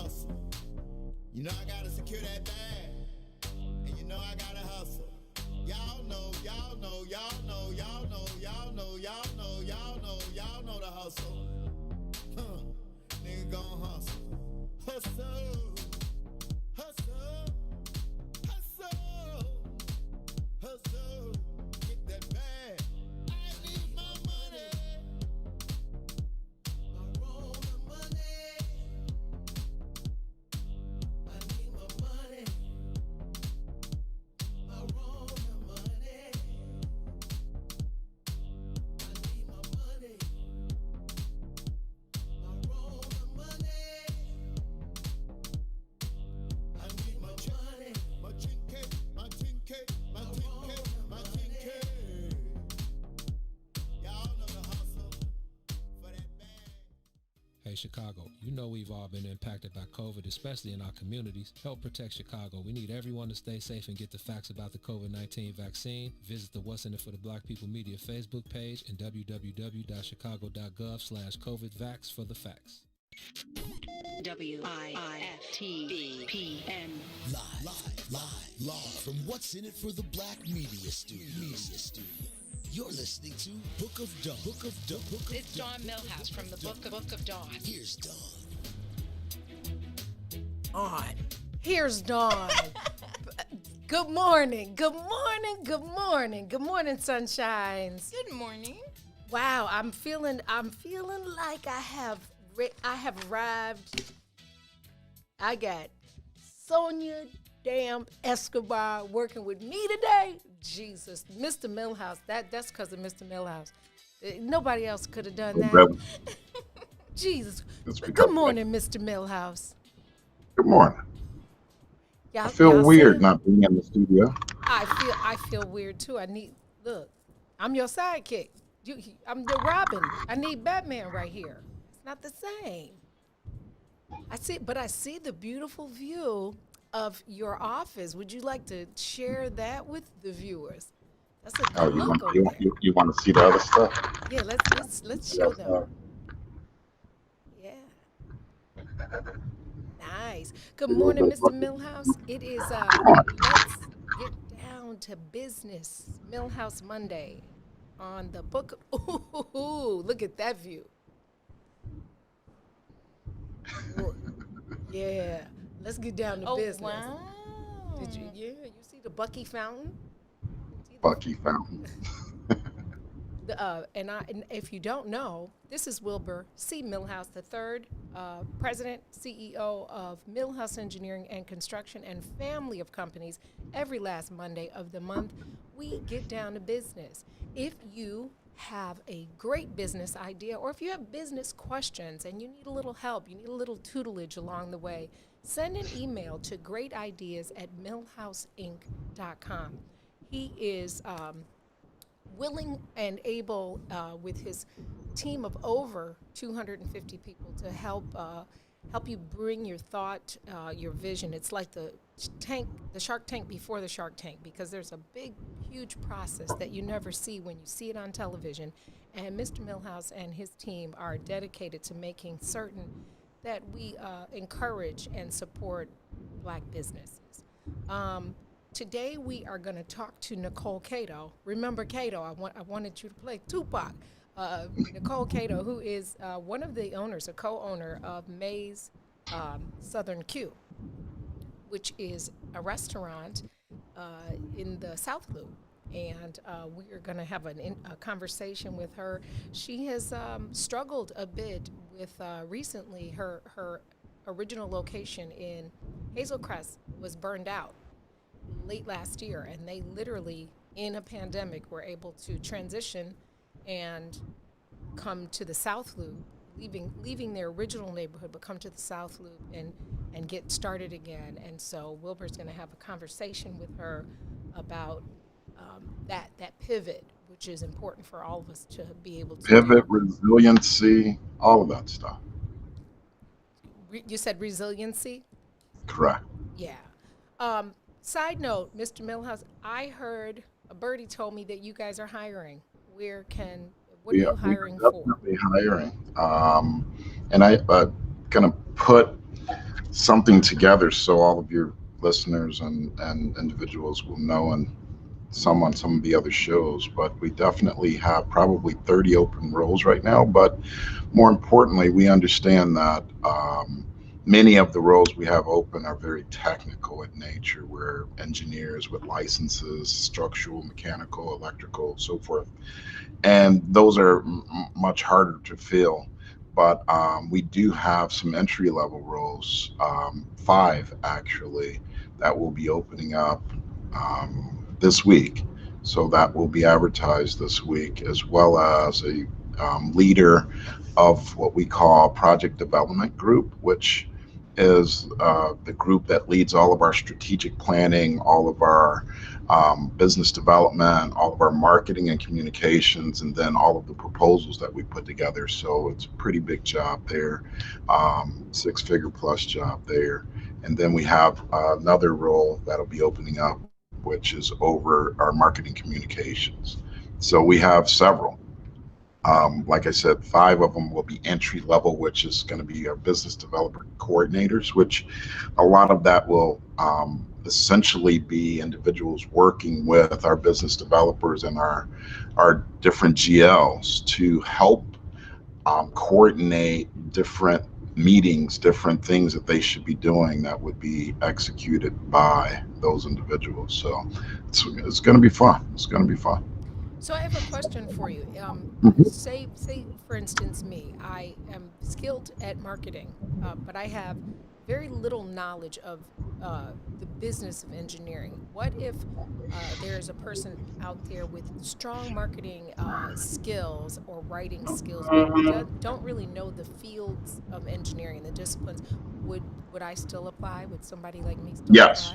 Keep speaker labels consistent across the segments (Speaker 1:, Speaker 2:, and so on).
Speaker 1: hustle. You know I gotta secure that bag. And you know I gotta hustle. Y'all know the hustle. Nigga gon' hustle. Hustle. Hustle. Hustle. Hustle. Get that bag. I need my money. I roll the money. I need my money. I roll the money. I need my money. I roll the money. I need my money. My 10K, my 10K, my 10K, my 10K. Y'all know the hustle for that bag.
Speaker 2: Hey Chicago, you know we've all been impacted by COVID, especially in our communities. Help protect Chicago. We need everyone to stay safe and get the facts about the COVID-19 vaccine. Visit the What's in It for the Black People Media Facebook page and www.chicago.gov/COVIDVax for the facts.
Speaker 3: WIFTBPM.
Speaker 4: Live from What's in It for the Black Media Studio. You're listening to Book of Dawn.
Speaker 3: It's Dawn Milhouse from the Book of Dawn.
Speaker 4: Here's Dawn.
Speaker 5: Here's Dawn. Good morning, sunshines.
Speaker 3: Good morning.
Speaker 5: Wow, I'm feeling like I have arrived. I got Sonia damn Escobar working with me today. Jesus, Mr. Milhouse. That's because of Mr. Milhouse. Nobody else could have done that. Jesus. Good morning, Mr. Milhouse.
Speaker 6: Good morning.
Speaker 5: Y'all,
Speaker 6: I feel weird
Speaker 5: saying?
Speaker 6: not being in the studio.
Speaker 5: I feel weird too. Look, I'm your sidekick. I'm the Robin. I need Batman right here. It's not the same. I see the beautiful view of your office. Would you like to share that with the viewers? That's a good look over there.
Speaker 6: You want to see the other stuff?
Speaker 5: Yeah, let's show them. Yeah. Nice. Good morning, Mr. Milhouse. It is let's get down to business. Milhouse Monday on the book. Ooh, look at that view. Yeah. Let's get down to business.
Speaker 3: Wow.
Speaker 5: Did you? Yeah, you see the Bucky Fountain?
Speaker 6: Bucky Fountain.
Speaker 5: And if you don't know, this is Wilbur C. Milhouse III, President, CEO of Milhouse Engineering and Construction and family of companies. Every last Monday of the month, we get down to business. If you have a great business idea, or if you have business questions and you need a little help, you need a little tutelage along the way, send an email to greatideas@milhouseinc.com. He is willing and able, with his team of over 250 people, to help you bring your thought, your vision. It's like the Shark Tank before the Shark Tank, because there's a big, huge process that you never see when you see it on television. And Mr. Milhouse and his team are dedicated to making certain that we encourage and support Black businesses. Today we are going to talk to Nicole Cato. Remember Cato? I wanted you to play Tupac. Nicole Cato, who is one of the owners, a co-owner of May's Southern Q, which is a restaurant in the South Loop. And we are going to have a conversation with her. She has struggled a bit with recently her original location in Hazel Crest was burned out late last year, and they literally, in a pandemic, were able to transition and come to the South Loop, leaving their original neighborhood, but come to the South Loop and get started again. And so Wilbur's going to have a conversation with her about that pivot, which is important for all of us to be able to
Speaker 6: Pivot, resiliency, all of that stuff.
Speaker 5: You said resiliency?
Speaker 6: Correct.
Speaker 5: Yeah. Side note, Mr. Milhouse, I heard a birdie told me that you guys are hiring. What are you hiring for?
Speaker 6: Definitely hiring. And I'm going to put something together so all of your listeners and individuals will know, and some on some of the other shows. But we definitely have probably 30 open roles right now. But more importantly, we understand that many of the roles we have open are very technical in nature. We're engineers with licenses, structural, mechanical, electrical, so forth. And those are much harder to fill. But we do have some entry level roles, five actually, that will be opening up this week. So that will be advertised this week, as well as a leader of what we call project development group, which is the group that leads all of our strategic planning, all of our business development, all of our marketing and communications, and then all of the proposals that we put together. So it's a pretty big job there, six-figure plus job there. And then we have another role that'll be opening up, which is over our marketing communications. So we have several. Like I said, five of them will be entry level, which is going to be our business developer coordinators, which a lot of that will essentially be individuals working with our business developers and our different GLs to help coordinate different meetings, different things that they should be doing that would be executed by those individuals. So it's going to be fun. It's going to be fun.
Speaker 5: So I have a question for you.
Speaker 6: Mhm.
Speaker 5: Say, for instance, me. I am skilled at marketing, but I have very little knowledge of the business of engineering. What if there's a person out there with strong marketing skills or writing skills, but don't really know the fields of engineering, the disciplines? Would I still apply? Would somebody like me still
Speaker 6: Yes.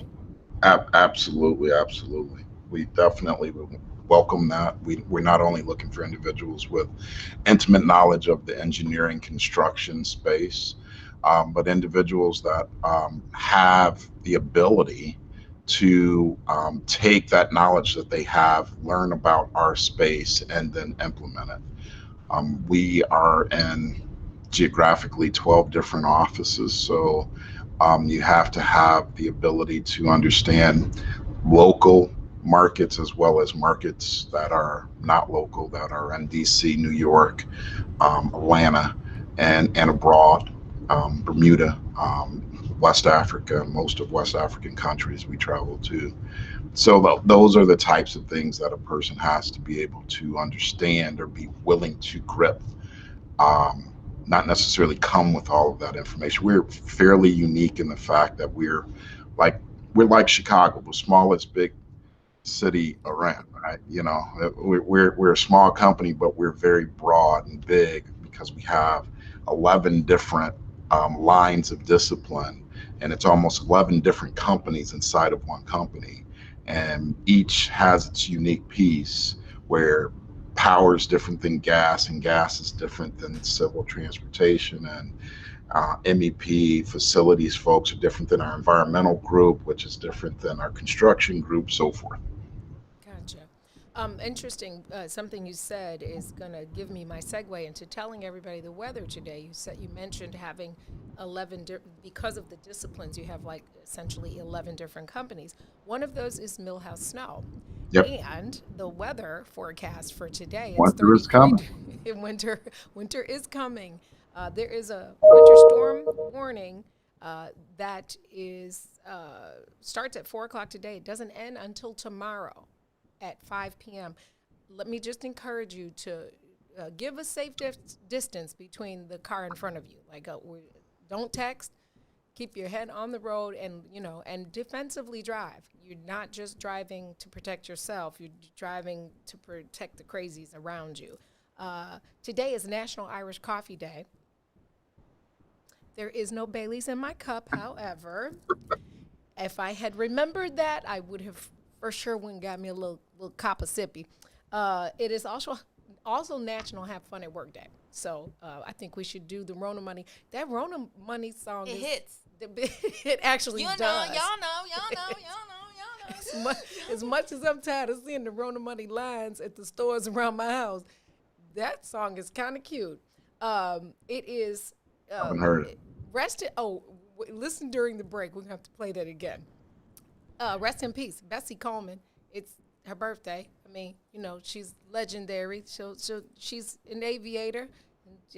Speaker 5: apply?
Speaker 6: Absolutely, absolutely. We definitely would welcome that. We're not only looking for individuals with intimate knowledge of the engineering construction space, but individuals that have the ability to take that knowledge that they have, learn about our space, and then implement it. We are in geographically 12 different offices, so you have to have the ability to understand local markets as well as markets that are not local, that are in DC, New York, Atlanta, and abroad, Bermuda, West Africa, most of West African countries we travel to. So those are the types of things that a person has to be able to understand or be willing to grip. Not necessarily come with all of that information. We're fairly unique in the fact that like we're like Chicago, the smallest big city around. Right? You know, we're a small company, but we're very broad and big because we have 11 different lines of discipline, and it's almost 11 different companies inside of one company, and each has its unique piece where power is different than gas, and gas is different than civil transportation, and MEP facilities folks are different than our environmental group, which is different than our construction group, so forth.
Speaker 5: Gotcha. Interesting. Something you said is going to give me my segue into telling everybody the weather today. You mentioned having 11 because of the disciplines. You have like essentially 11 different companies. One of those is Milhouse Snow,
Speaker 6: Yep.
Speaker 5: and the weather forecast for today, it's
Speaker 6: Winter is
Speaker 5: 33
Speaker 6: coming.
Speaker 5: in winter. Winter is coming. There is a winter storm warning that is starts at 4 o'clock today. It doesn't end until tomorrow at 5 p.m. Let me just encourage you to give a safe distance between the car in front of you. Like, don't text. Keep your head on the road, and and defensively drive. You're not just driving to protect yourself. You're driving to protect the crazies around you. Today is National Irish Coffee Day. There is no Bailey's in my cup, however. If I had remembered that, I would have for sure went and got me a little cup of sippy. It is also National Have Fun at Work Day. So I think we should do the Rona Money. That Rona Money song
Speaker 7: hits.
Speaker 5: It actually does.
Speaker 7: Y'all know.
Speaker 5: As much as I'm tired of seeing the Rona Money lines at the stores around my house, that song is kind of cute. It is
Speaker 6: I haven't heard it.
Speaker 5: rested. Oh, Listen during the break. We're going to have to play that again. Rest in peace, Bessie Coleman. It's her birthday. I mean, she's legendary. She's an aviator.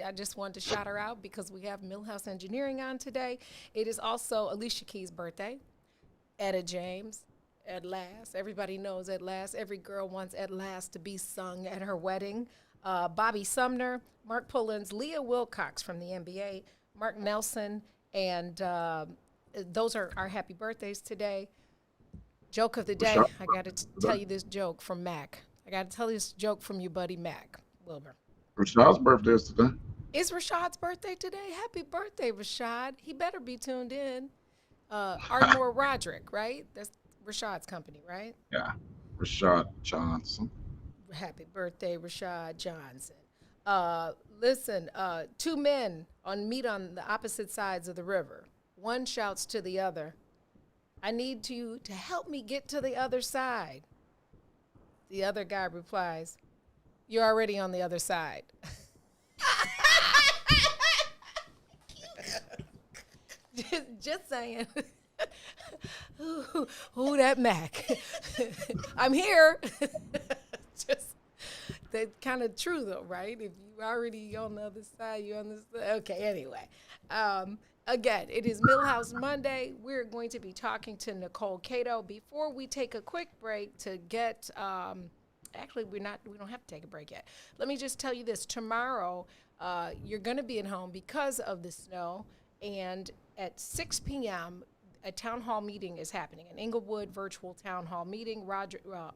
Speaker 5: I just wanted to shout her out because we have Milhouse Engineering on today. It is also Alicia Keys' birthday. Etta James, At Last. Everybody knows At Last. Every girl wants At Last to be sung at her wedding. Bobby Sumner, Mark Pullins, Leah Wilcox from the NBA, Mark Nelson, and those are our happy birthdays today. Joke of the day. I got to tell you this joke from Mac. I got to tell you this joke from your buddy Mac Wilbur.
Speaker 6: Rashad's birthday is today.
Speaker 5: Is Rashad's birthday today? Happy birthday, Rashad. He better be tuned in. Ardmore Roderick, right? That's Rashad's company, right?
Speaker 6: Yeah. Rashad Johnson.
Speaker 5: Happy birthday, Rashad Johnson. Listen, two men meet on the opposite sides of the river. One shouts to the other, "I need you to help me get to the other side." The other guy replies, "You're already on the other side." just saying. Who that Mac? I'm here. That's kind of true though, right? If you already on the other side, you're on the side. Okay, anyway. Again, it is Milhouse Monday. We're going to be talking to Nicole Cato. Before we take a quick break to get, actually we don't have to take a break yet. Let me just tell you this. Tomorrow, you're going to be at home because of the snow, and at 6 p.m., a town hall meeting is happening, an Inglewood virtual town hall meeting.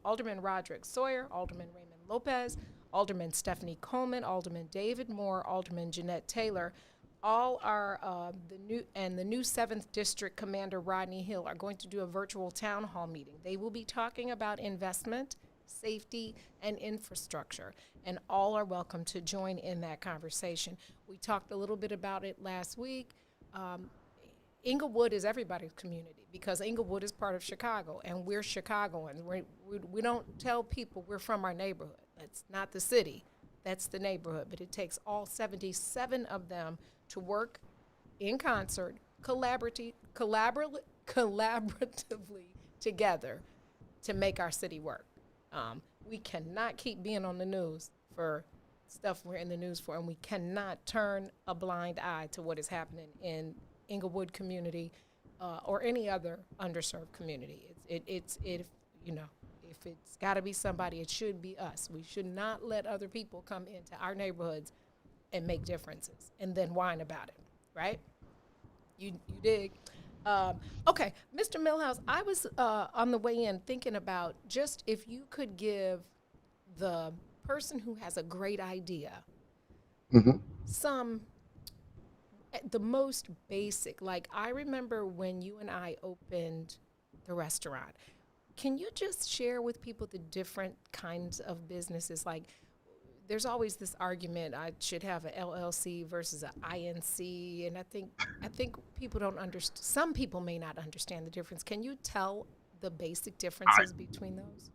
Speaker 5: Alderman Roderick Sawyer, Alderman Raymond Lopez, Alderman Stephanie Coleman, Alderman David Moore, Alderman Jeanette Taylor, all are the new 7th District Commander Rodney Hill are going to do a virtual town hall meeting. They will be talking about investment, safety, and infrastructure, and all are welcome to join in that conversation. We talked a little bit about it last week. Inglewood is everybody's community because Inglewood is part of Chicago, and we're Chicagoans. We don't tell people we're from our neighborhood. That's not the city. That's the neighborhood. But it takes all 77 of them to work in concert, collaboratively together to make our city work. We cannot keep being on the news for stuff we're in the news for, and we cannot turn a blind eye to what is happening in Inglewood community or any other underserved community. If it's got to be somebody, it should be us. We should not let other people come into our neighborhoods and make differences and then whine about it, right? You dig? Okay, Mr. Milhouse, I was on the way in thinking about just if you could give the person who has a great idea the most basic, like I remember when you and I opened the restaurant. Can you just share with people the different kinds of businesses? Like there's always this argument, I should have an LLC versus an INC, and I think people don't understand. Some people may not understand the difference. Can you tell the basic differences between those?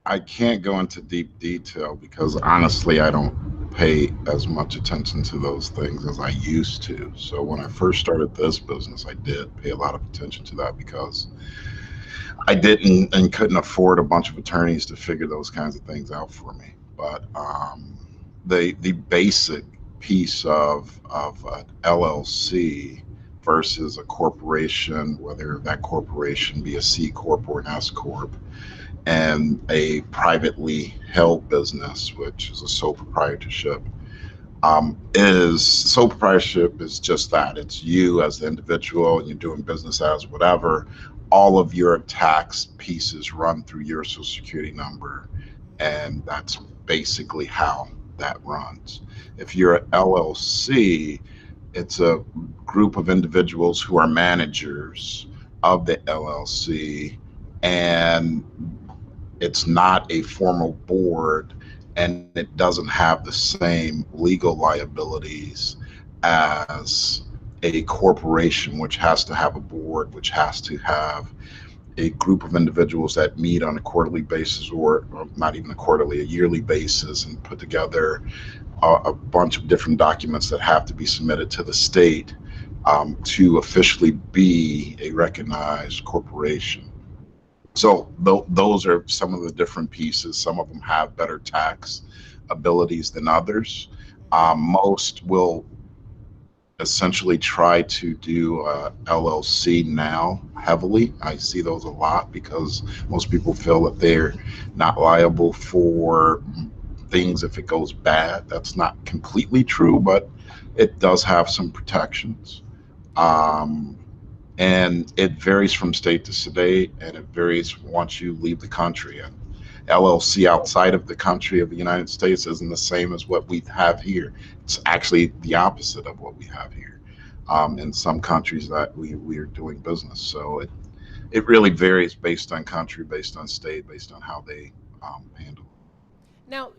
Speaker 6: I can't go into deep detail because honestly, I don't pay as much attention to those things as I used to. So when I first started this business, I did pay a lot of attention to that because I didn't and couldn't afford a bunch of attorneys to figure those kinds of things out for me. But the basic piece of an LLC versus a corporation, whether that corporation be a C Corp or an S Corp, and a privately held business, which is a sole proprietorship, sole proprietorship is just that. It's you as the individual, and you're doing business as whatever. All of your tax pieces run through your Social Security number, and that's basically how that runs. If you're an LLC, it's a group of individuals who are managers of the LLC, and it's not a formal board, and it doesn't have the same legal liabilities as a corporation, which has to have a board, which has to have a group of individuals that meet on a quarterly basis, or not even a yearly basis, and put together a bunch of different documents that have to be submitted to the state to officially be a recognized corporation. So those are some of the different pieces. Some of them have better tax abilities than others. Most will essentially try to do LLC now heavily. I see those a lot because most people feel that they're not liable for things if it goes bad. That's not completely true, but it does have some protections. Um, and it varies from state to state, and it varies once you leave the country. And LLC outside of the country of the United States isn't the same as what we have here. It's actually the opposite of what we have here in some countries that we are doing business. So it really varies based on country, based on state, based on how they handle.
Speaker 5: Now,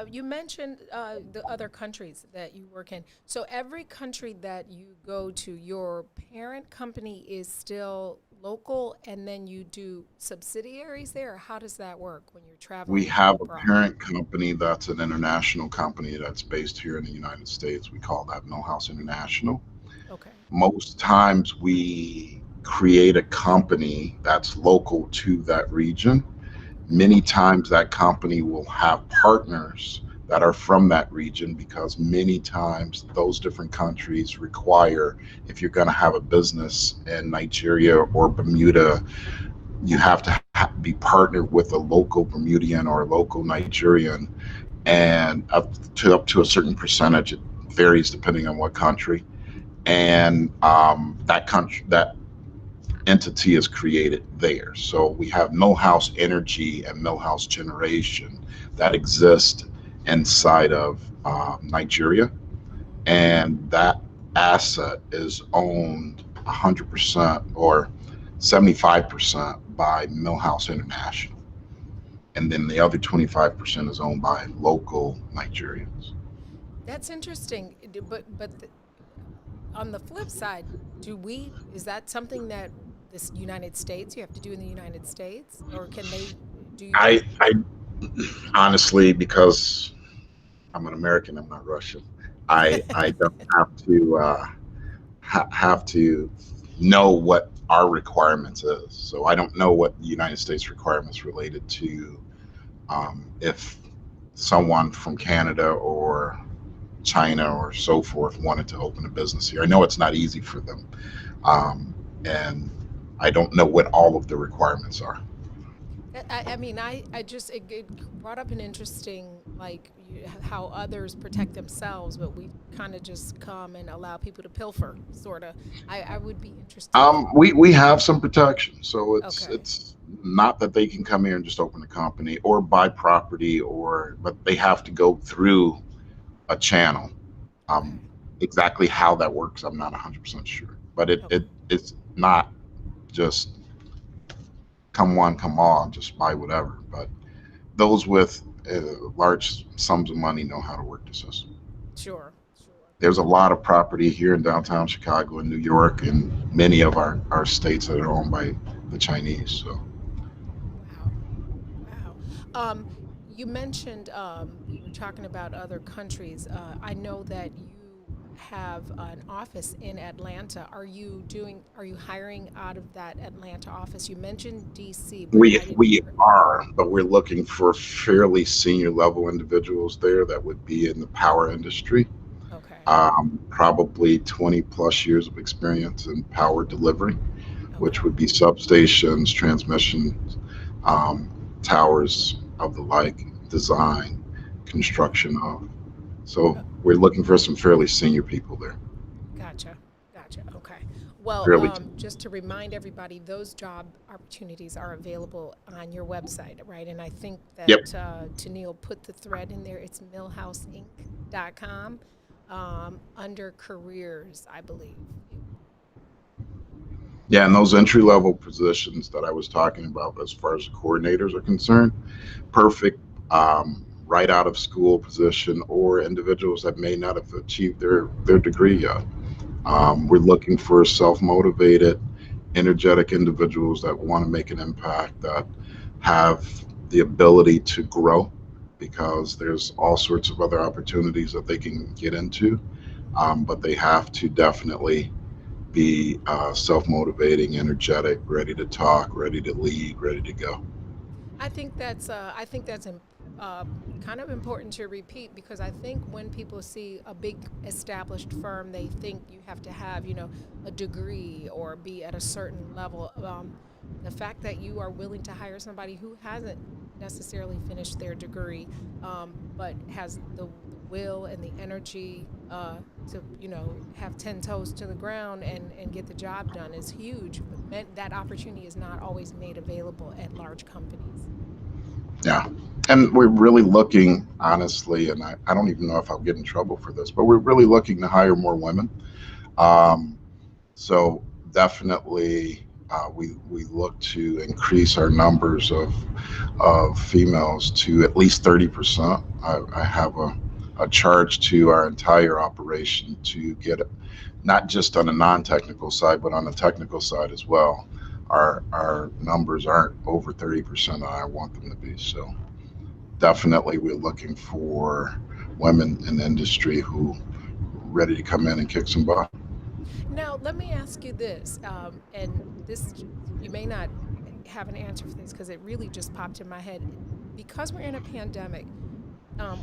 Speaker 5: you mentioned the other countries that you work in. So every country that you go to, your parent company is still local, and then you do subsidiaries there? Or how does that work when you're
Speaker 6: We
Speaker 5: traveling
Speaker 6: have a
Speaker 5: abroad?
Speaker 6: parent company that's an international company that's based here in the United States. We call that Milhouse International.
Speaker 5: Okay.
Speaker 6: Most times we create a company that's local to that region. Many times that company will have partners that are from that region because many times those different countries require, if you're going to have a business in Nigeria or Bermuda, you have to be partnered with a local Bermudian or a local Nigerian, and up to a certain percentage. It varies depending on what country, and that entity is created there. So we have Milhouse Energy and Milhouse Generation that exist inside of Nigeria, and that asset is owned 100% or 75% by Milhouse International, and then the other 25% is owned by local Nigerians.
Speaker 5: That's interesting. On the flip side, is that something that this United States, you have to do in the United States? Or can they do you?
Speaker 6: I honestly, because I'm an American, I'm not Russian. I don't have to know what our requirements is. So I don't know what the United States requirements related to if someone from Canada or China or so forth wanted to open a business here. I know it's not easy for them, and I don't know what all of the requirements are.
Speaker 5: I mean, it brought up an interesting, how others protect themselves, but we kind of just come and allow people to pilfer, sort of. I would be interested.
Speaker 6: We have some protection, so it's
Speaker 5: Okay.
Speaker 6: it's not that they can come here and just open a company or buy property, but they have to go through a channel. Um,
Speaker 5: Okay.
Speaker 6: exactly how that works, I'm not 100% sure, but
Speaker 5: Okay.
Speaker 6: it's not just come one, come all, just buy whatever. But those with large sums of money know how to work the system.
Speaker 5: Sure. Sure.
Speaker 6: There's a lot of property here in downtown Chicago and New York and many of our states that are owned by the Chinese. So
Speaker 5: Wow. Wow. You mentioned you were talking about other countries. I know that you have an office in Atlanta. Are you hiring out of that Atlanta office? You mentioned DC, but
Speaker 6: we
Speaker 5: I didn't
Speaker 6: we
Speaker 5: hear.
Speaker 6: are, but we're looking for fairly senior level individuals there that would be in the power industry.
Speaker 5: Okay.
Speaker 6: Probably 20 plus years of experience in power delivery, which
Speaker 5: Okay.
Speaker 6: would be substations, transmission towers of the like, design,
Speaker 5: Okay.
Speaker 6: construction of. So
Speaker 5: Uh,
Speaker 6: we're looking for some fairly senior people there.
Speaker 5: Gotcha. Gotcha. Okay. Well,
Speaker 6: Fairly.
Speaker 5: just to remind everybody, those job opportunities are available on your website, right? And I think
Speaker 6: Yep.
Speaker 5: that Tennille put the thread in there. It's millhouseinc.com under careers, I believe.
Speaker 6: Yeah, and those entry level positions that I was talking about, as far as the coordinators are concerned, perfect. Right out of school position or individuals that may not have achieved their degree yet. We're looking for self-motivated, energetic individuals that want to make an impact, that have the ability to grow, because there's all sorts of other opportunities that they can get into, but they have to definitely be self-motivating, energetic, ready to talk, ready to lead, ready to go.
Speaker 5: I think that's kind of important to repeat, because I think when people see a big established firm, they think you have to have, a degree or be at a certain level. The fact that you are willing to hire somebody who hasn't necessarily finished their degree, but has the will and the energy to, have 10 toes to the ground and get the job done is huge. That opportunity is not always made available at large companies.
Speaker 6: Yeah. And we're really looking, honestly, and I don't even know if I'll get in trouble for this, but we're really looking to hire more women. So definitely, we look to increase our numbers of females to at least 30%. I have a charge to our entire operation to get it, not just on a non-technical side, but on the technical side as well. Our numbers aren't over 30%, and I want them to be. So definitely, we're looking for women in the industry who are ready to come in and kick some butt.
Speaker 5: Now, let me ask you this, and this, you may not have an answer for this because it really just popped in my head. Because we're in a pandemic, um,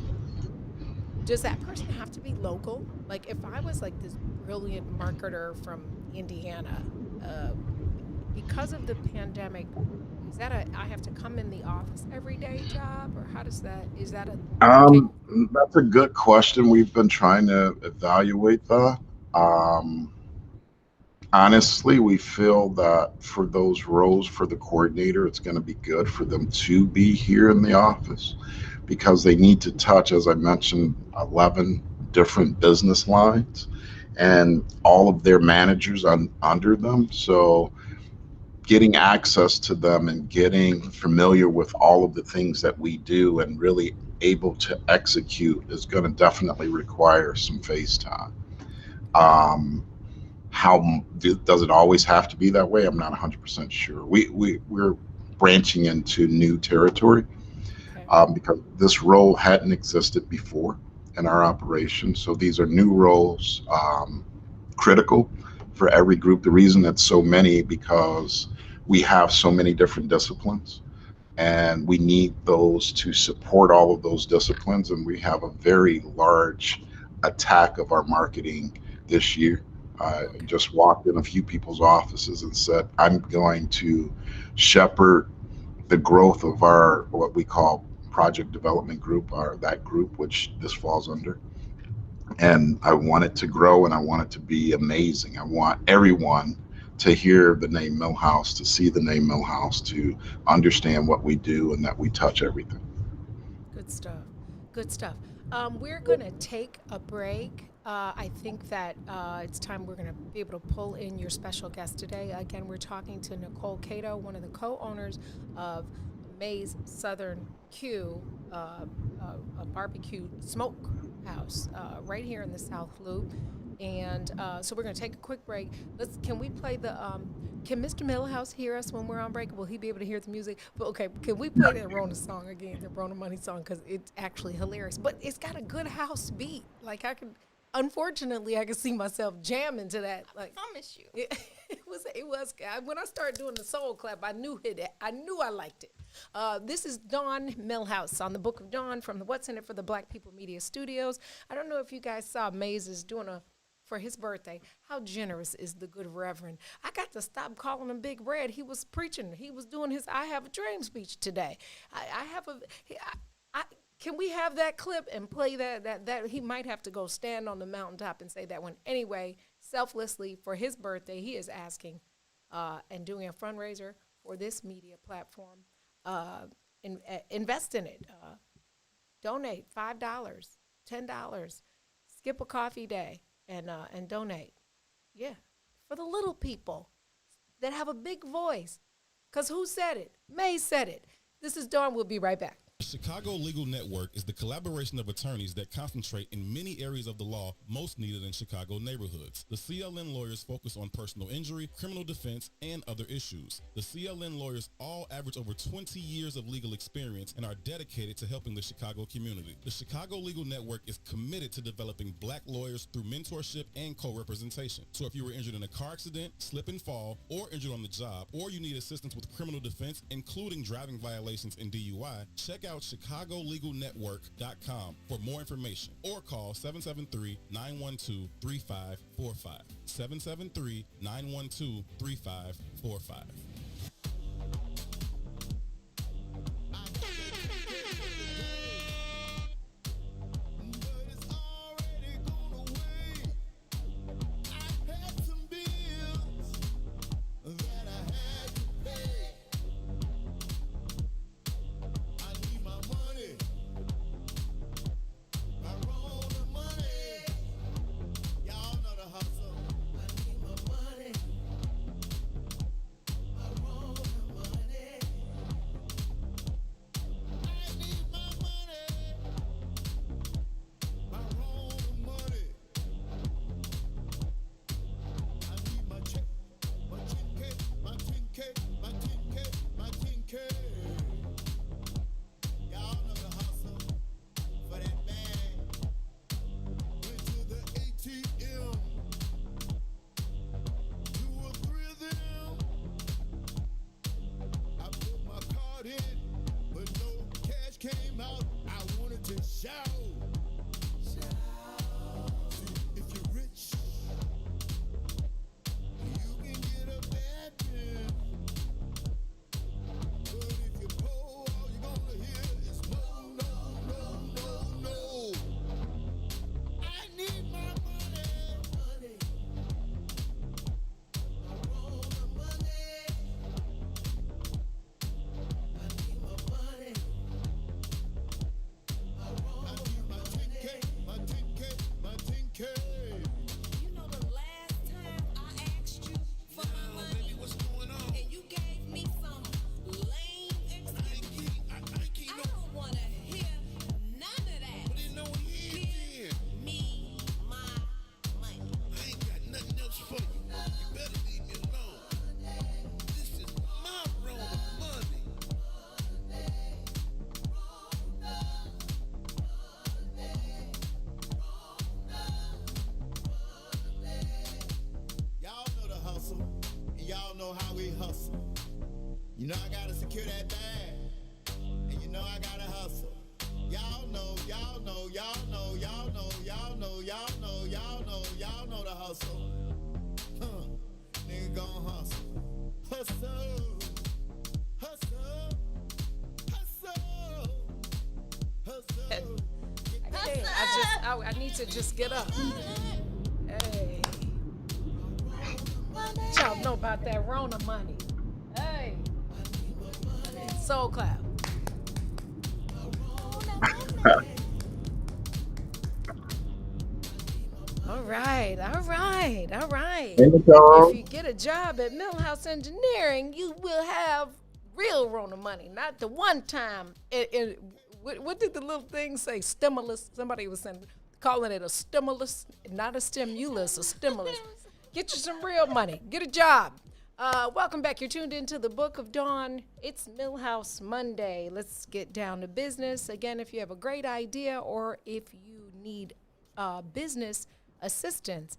Speaker 5: does that person have to be local? Like, if I was like this brilliant marketer from Indiana, uh, because of the pandemic, is that I have to come in the office every day job, or how does that, is that a, can,
Speaker 6: Um, that's a good question. We've been trying to evaluate that. Um, Honestly, we feel that for those roles for the coordinator, it's going to be good for them to be here in the office because they need to touch, as I mentioned, 11 different business lines and all of their managers under them. So getting access to them and getting familiar with all of the things that we do and really able to execute is going to definitely require some face time. Um, how does it always have to be that way? I'm not 100% sure. We're branching into new territory
Speaker 5: okay,
Speaker 6: because this role hadn't existed before in our operation. So these are new roles, critical for every group. The reason it's so many because we have so many different disciplines and we need those to support all of those disciplines. And we have a very large attack of our marketing this year. I
Speaker 5: okay,
Speaker 6: just walked in a few people's offices and said, I'm going to shepherd the growth of our, what we call project development group, or that group, which this falls under. And I want it to grow and I want it to be amazing. I want everyone to hear the name Milhouse, to see the name Milhouse, to understand what we do and that we touch everything.
Speaker 5: good stuff, good stuff. We're gonna take a break. I think that it's time we're gonna be able to pull in your special guest today. Again, we're talking to Nicole Cato, one of the co-owners of May's Southern Q, a barbecue smoke house right here in the South Loop. And so we're going to take a quick break. Can we play the, can Mr. Milhouse hear us when we're on break? Will he be able to hear the music? But okay, can we play that Rona song again, the Rona Money song? Because it's actually hilarious. But it's got a good house beat. Like unfortunately, I can see myself jamming to that. Like,
Speaker 3: Promise you.
Speaker 5: it was. When I started doing the soul clap, I knew I liked it. This is Dawn Milhouse on the Book of Dawn from the What's in It for the Black People Media Studios. I don't know if you guys saw Mays is doing for his birthday. How generous is the good Reverend? I got to stop calling him Big Red. He was preaching. He was doing his I Have a Dream speech today. Can we have that clip and play that he might have to go stand on the mountaintop and say that one. Anyway, selflessly for his birthday, he is asking and doing a fundraiser for this media platform. Invest in it. Donate $5, $10. Skip a coffee day and donate. Yeah, for the little people that have a big voice. Because who said it? May said it. This is Dawn. We'll be right back.
Speaker 7: The Chicago Legal Network is the collaboration of attorneys that concentrate in many areas of the law most needed in Chicago neighborhoods. The CLN lawyers focus on personal injury, criminal defense, and other issues. The CLN lawyers all average over 20 years of legal experience and are dedicated to helping the Chicago community. The Chicago Legal Network is committed to developing black lawyers through mentorship and co-representation. So if you were injured in a car accident, slip and fall, or injured on the job, or you need assistance with criminal defense, including driving violations and DUI, check out ChicagoLegalNetwork.com for more information or call 773-912-3545. 773-912-3545.
Speaker 1: Came out, I wanted to shout. If you're rich, you can get a bad man. But if you're poor, all you're gonna hear is no, no, no, no, no. I need my money. I want the money. I need my money.
Speaker 8: You know the last time I asked you for my money, baby, what's going on? And you gave me some lame excuse. I don't want to hear none of that.
Speaker 1: But then no one is
Speaker 8: Give me my money.
Speaker 1: I ain't got nothing else for you. You better leave me alone. This is my roll of money. Y'all know the hustle, and y'all know how we hustle. You know I gotta secure that bag, and you know I gotta hustle. Y'all know, y'all know, y'all know, y'all know, y'all know, y'all know, y'all know, y'all know the hustle. Huh? Nigga gon' hustle, hustle, hustle, hustle, hustle.
Speaker 5: I need to just get up. Hey. Y'all know about that Rona money. Hey. Soul clap. All right. If you get a job at Milhouse Engineering, you will have real Rona money, not the one time. What did the little thing say? Stimulus. Somebody was calling it a stimulus, not a stimulus, a stimulus. Get you some real money. Get a job. Welcome back. You're tuned into the Book of Dawn. It's Milhouse Monday. Let's get down to business. Again, if you have a great idea or if you need business assistance,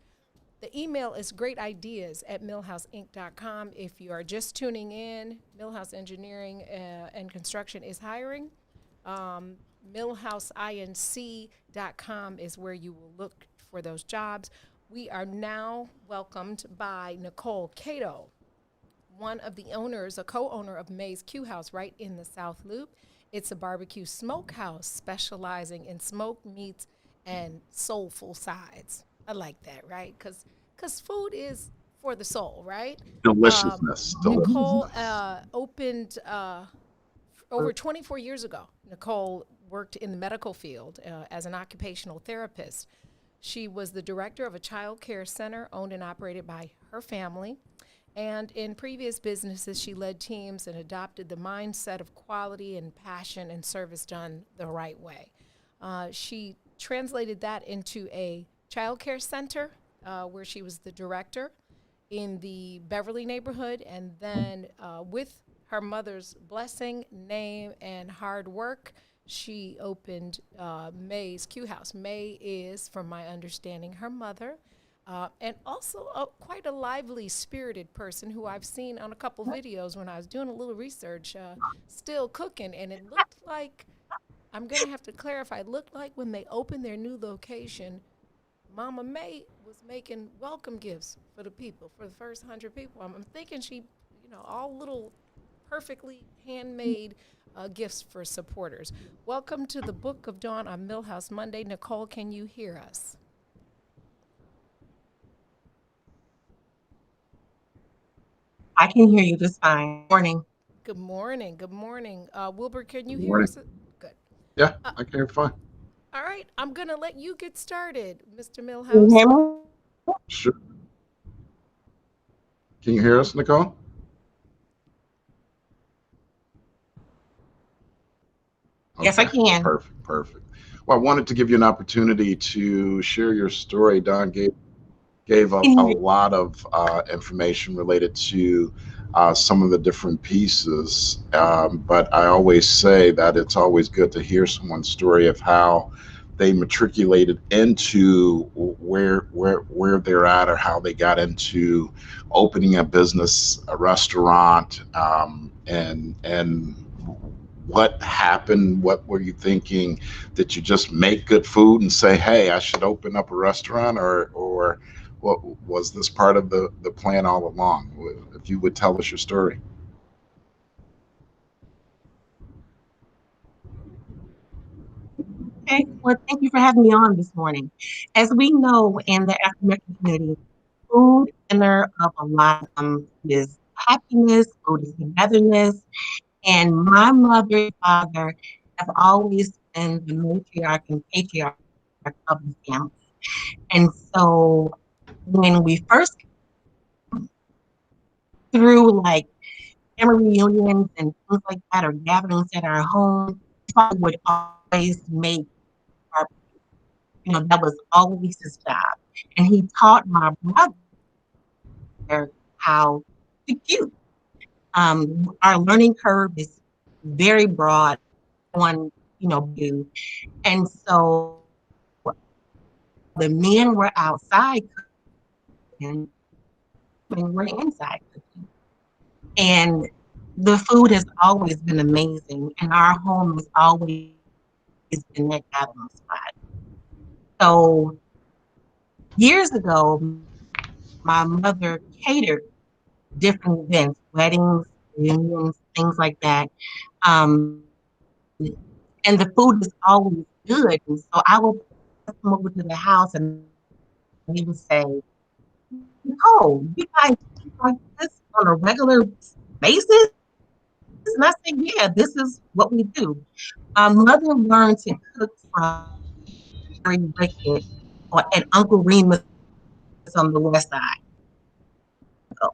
Speaker 5: the email is greatideas@milhouseinc.com. If you are just tuning in, Milhouse Engineering and Construction is hiring. MilhouseINC.com is where you will look for those jobs. We are now welcomed by Nicole Cato, one of the owners, a co-owner of May's Q House right in the South Loop. It's a barbecue smokehouse specializing in smoked meats and soulful sides. I like that, right? Because food is for the soul, right?
Speaker 6: Deliciousness.
Speaker 5: Nicole opened over 24 years ago. Nicole worked in the medical field as an occupational therapist. She was the director of a child care center owned and operated by her family. And in previous businesses, she led teams and adopted the mindset of quality and passion and service done the right way. She translated that into a child care center where she was the director in the Beverly neighborhood. And then with her mother's blessing, name, and hard work, she opened May's Q House. May is, from my understanding, her mother. And also quite a lively, spirited person who I've seen on a couple videos when I was doing a little research, still cooking. And it looked like, I'm going to have to clarify, it looked like when they opened their new location, Mama May was making welcome gifts for the people, for the first 100 people. I'm thinking she, all little perfectly handmade gifts for supporters. Welcome to the Book of Dawn on Milhouse Monday. Nicole, can you hear us?
Speaker 9: I can hear you just fine. Morning.
Speaker 5: Good morning. Good morning. Wilbur, can you
Speaker 6: Good
Speaker 5: hear
Speaker 6: morning.
Speaker 5: us? Good.
Speaker 6: Yeah, I can hear fine.
Speaker 5: All right. I'm going to let you get started, Mr.
Speaker 9: Can you
Speaker 5: Milhouse.
Speaker 9: hear me?
Speaker 6: Sure. Can you hear us, Nicole?
Speaker 9: Yes, I
Speaker 6: Okay,
Speaker 9: can.
Speaker 6: perfect, perfect. Well, I wanted to give you an opportunity to share your story. Don gave a
Speaker 9: Can you hear
Speaker 6: lot of information related to some of the different pieces. But I always say that it's always good to hear someone's story of how they matriculated into where they're at, or how they got into opening a business, a restaurant, and what happened. What were you thinking? Did you just make good food and say, hey, I should open up a restaurant, or what was this part of the plan all along? If you would tell us your story.
Speaker 9: Okay. Well, thank you for having me on this morning. As we know in the African American community, food is the center of a lot is happiness, food is togetherness. And my mother and father have always been the matriarch and patriarch of the family. And so when we first through like family reunions and things like that, or gatherings at our home, father would always make our, that was always his job. And he taught my brother how to cook. Our learning curve is very broad on, do. And so the men were outside cooking, and we're inside cooking. And the food has always been amazing, and our home has always been that gathering spot. So years ago, my mother catered different events, weddings, reunions, things like that. Um, and the food was always good. And so I would come over to the house and he would say, "Oh, you guys eat like this on a regular basis?" And I said, "Yeah, this is what we do." My mother learned to cook from Mary Rickett and Uncle Remus on the west side. So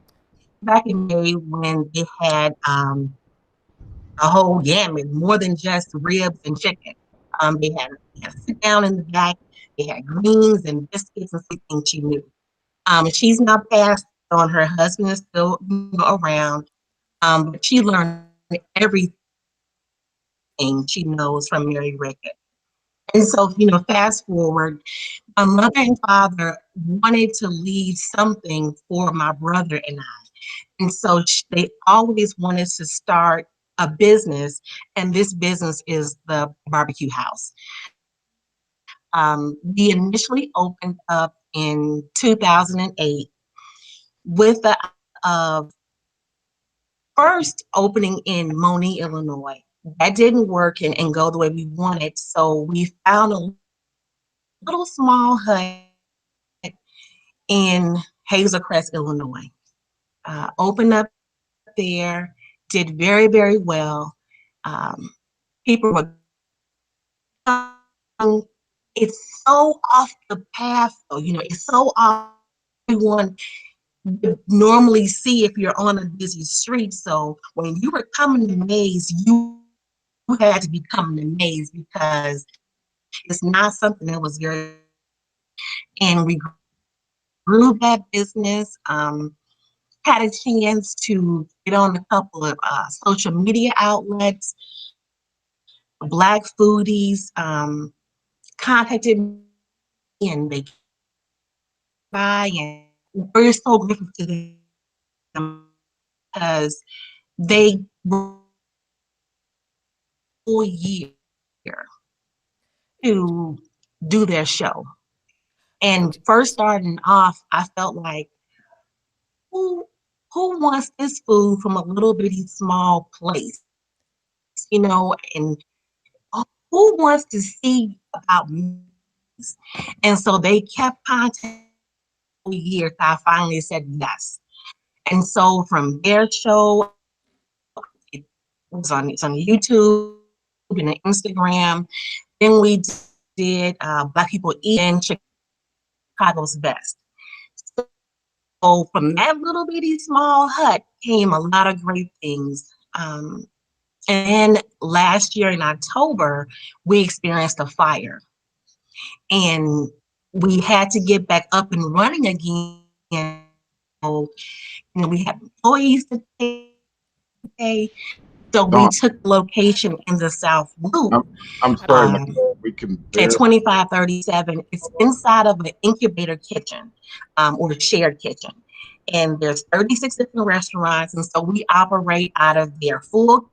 Speaker 9: back in the day when they had a whole gamut, more than just ribs and chicken. They had a sit down in the back. They had greens and biscuits and everything she knew. She's now passed on. Her husband is still around, but she learned everything she knows from Mary Rickett. And so, fast forward, my mother and father wanted to leave something for my brother and I. And so they always wanted to start a business, and this business is the barbecue house. We initially opened up in 2008 with the first opening in Moni, Illinois. That didn't work and go the way we wanted, so we found a little small hut in Hazel Crest, Illinois. Opened up there, did very, very well. People were, it's so off the path, though, it's so off everyone. would normally see if you're on a busy street. So when you were coming to Maze, you had to be coming to Maze because it's not something that was very, and we grew that business. Had a chance to get on a couple of social media outlets. Black foodies contacted me and they buy, and we're so grateful to them because they were a full year to do their show. And first starting off, I felt like, who who wants this food from a little bitty small place, and who wants to see about me? And so they kept contacting me years. I finally said yes. And so from their show, it's on YouTube and Instagram. Then we did Black People Eat in Chicago's Best. So from that little bitty small hut came a lot of great things. And then last year in October, we experienced a fire, and we had to get back up and running again. So, we have employees to pay. So we
Speaker 6: Dawn,
Speaker 9: took the location in the South Loop
Speaker 6: I'm sorry,
Speaker 9: um,
Speaker 6: Nicole, we can
Speaker 9: at
Speaker 6: barely.
Speaker 9: 2537. It's inside of an incubator kitchen or a shared kitchen. And there's 36 different restaurants. And so we operate out of their full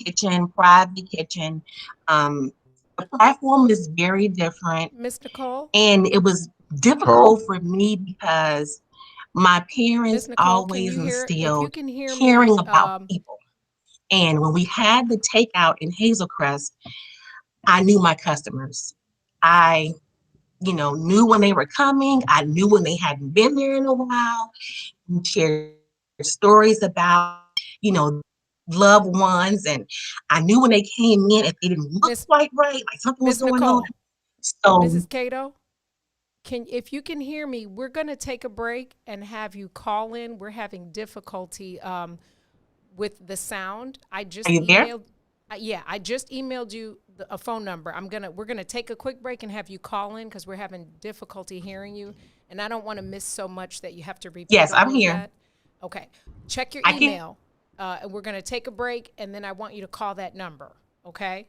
Speaker 9: kitchen, private kitchen. Um, the platform is very different.
Speaker 5: Miss Nicole?
Speaker 9: And it was
Speaker 6: Nicole,
Speaker 9: difficult for me because my
Speaker 5: Miss
Speaker 9: parents
Speaker 5: Nicole, can
Speaker 9: always
Speaker 5: you hear? If you
Speaker 9: instilled
Speaker 5: can hear me,
Speaker 9: caring about people. And when we had the takeout in Hazel Crest, I knew my customers. I, knew when they were coming. I knew when they hadn't been there in a while. We shared stories about, you know, loved ones. And I knew when they came in, if they didn't look
Speaker 5: Miss
Speaker 9: quite right, like something was
Speaker 5: Miss
Speaker 9: going on.
Speaker 5: Nicole,
Speaker 9: So,
Speaker 5: Mrs. Cato, if you can hear me, we're gonna take a break and have you call in. We're having difficulty with the sound. I
Speaker 9: are
Speaker 5: just
Speaker 9: you there?
Speaker 5: emailed. Yeah, I just emailed you a phone number. We're gonna take a quick break and have you call in because we're having difficulty hearing you, and I don't want to miss so much that you have to repeat
Speaker 9: Yes, I'm
Speaker 5: all of
Speaker 9: here.
Speaker 5: that. Okay, check your
Speaker 9: I can.
Speaker 5: email, and we're gonna take a break, and then I want you to call that number. Okay.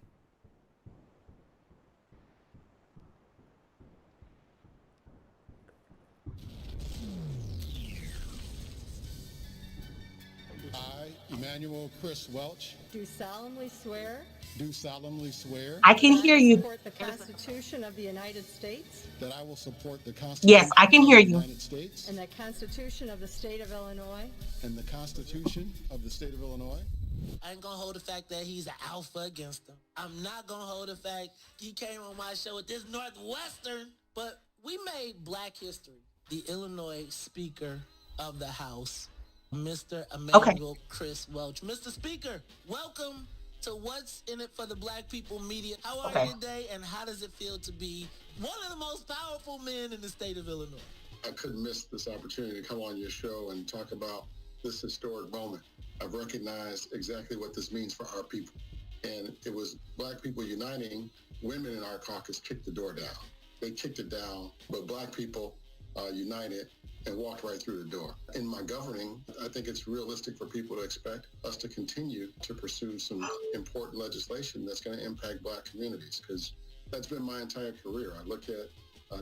Speaker 10: I, Emmanuel Chris Welch,
Speaker 11: do solemnly swear
Speaker 10: do solemnly swear
Speaker 9: I can
Speaker 11: that I
Speaker 9: hear
Speaker 11: will
Speaker 9: you.
Speaker 11: support the Constitution of the United States
Speaker 10: that I will support the
Speaker 9: Yes,
Speaker 10: Constitution
Speaker 9: I can
Speaker 10: of
Speaker 9: hear
Speaker 10: the
Speaker 9: you.
Speaker 10: United States
Speaker 11: and the Constitution of the State of Illinois,
Speaker 10: and the Constitution of the State of Illinois.
Speaker 12: I ain't gonna hold the fact that he's an alpha against him. I'm not gonna hold the fact he came on my show with this Northwestern, but we made Black history. The Illinois Speaker of the House, Mr.
Speaker 9: Okay.
Speaker 12: Emmanuel Chris Welch. Mr. Speaker, welcome to What's in It for the Black People Media. How are
Speaker 9: Okay.
Speaker 12: you today, and how does it feel to be one of the most powerful men in the state of Illinois?
Speaker 10: I couldn't miss this opportunity to come on your show and talk about this historic moment. I've recognized exactly what this means for our people. And it was Black people uniting. Women in our caucus kicked the door down. They kicked it down, but Black people united and walked right through the door. In my governing, I think it's realistic for people to expect us to continue to pursue some important legislation that's going to impact Black communities, because that's been my entire career. I look at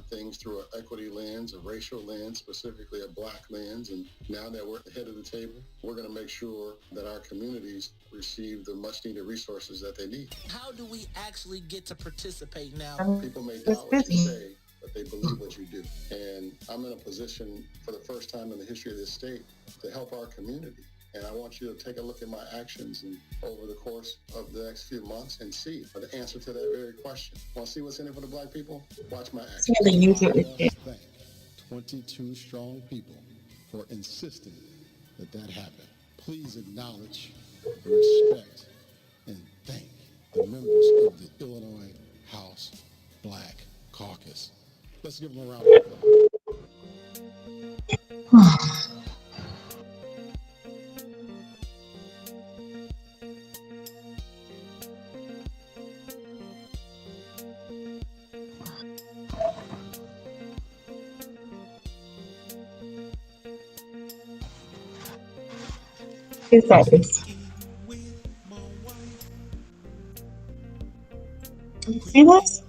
Speaker 10: things through an equity lens, a racial lens, specifically a Black lens. And now that we're at the head of the table, we're going to make sure that our communities receive the much needed resources that they need.
Speaker 12: How do we actually get to participate now?
Speaker 10: People may doubt what you say, but they believe what you do. And I'm in a position for the first time in the history of this state to help our community. And I want you to take a look at my actions and over the course of the next few months and see the answer to that very question. Want to see what's in it for the Black people? Watch my actions.
Speaker 9: Yeah, the user
Speaker 10: I
Speaker 9: is
Speaker 10: must
Speaker 9: there.
Speaker 10: thank 22 strong people for insisting that happened. Please acknowledge, respect, and thank the members of the Illinois House Black Caucus. Let's give them a round of applause.
Speaker 9: 2 seconds. See this?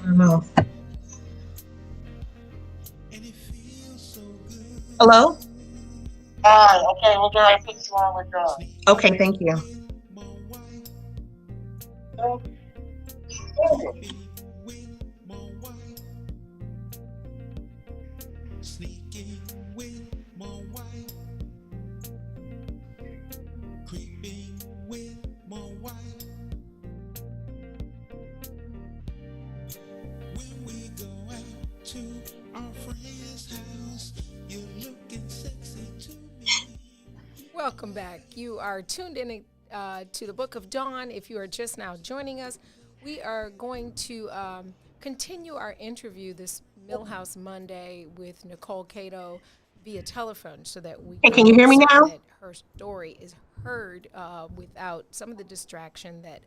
Speaker 9: I don't know. Hello?
Speaker 13: Hi, okay, we're gonna put you on with John.
Speaker 9: Okay, thank you.
Speaker 5: Welcome back. You are tuned in to the Book of Dawn. If you are just now joining us, we are going to continue our interview this Milhouse Monday with Nicole Cato via telephone so that we
Speaker 9: Hey, can you hear me
Speaker 5: make certain
Speaker 9: now?
Speaker 5: that her story is heard without some of the distraction that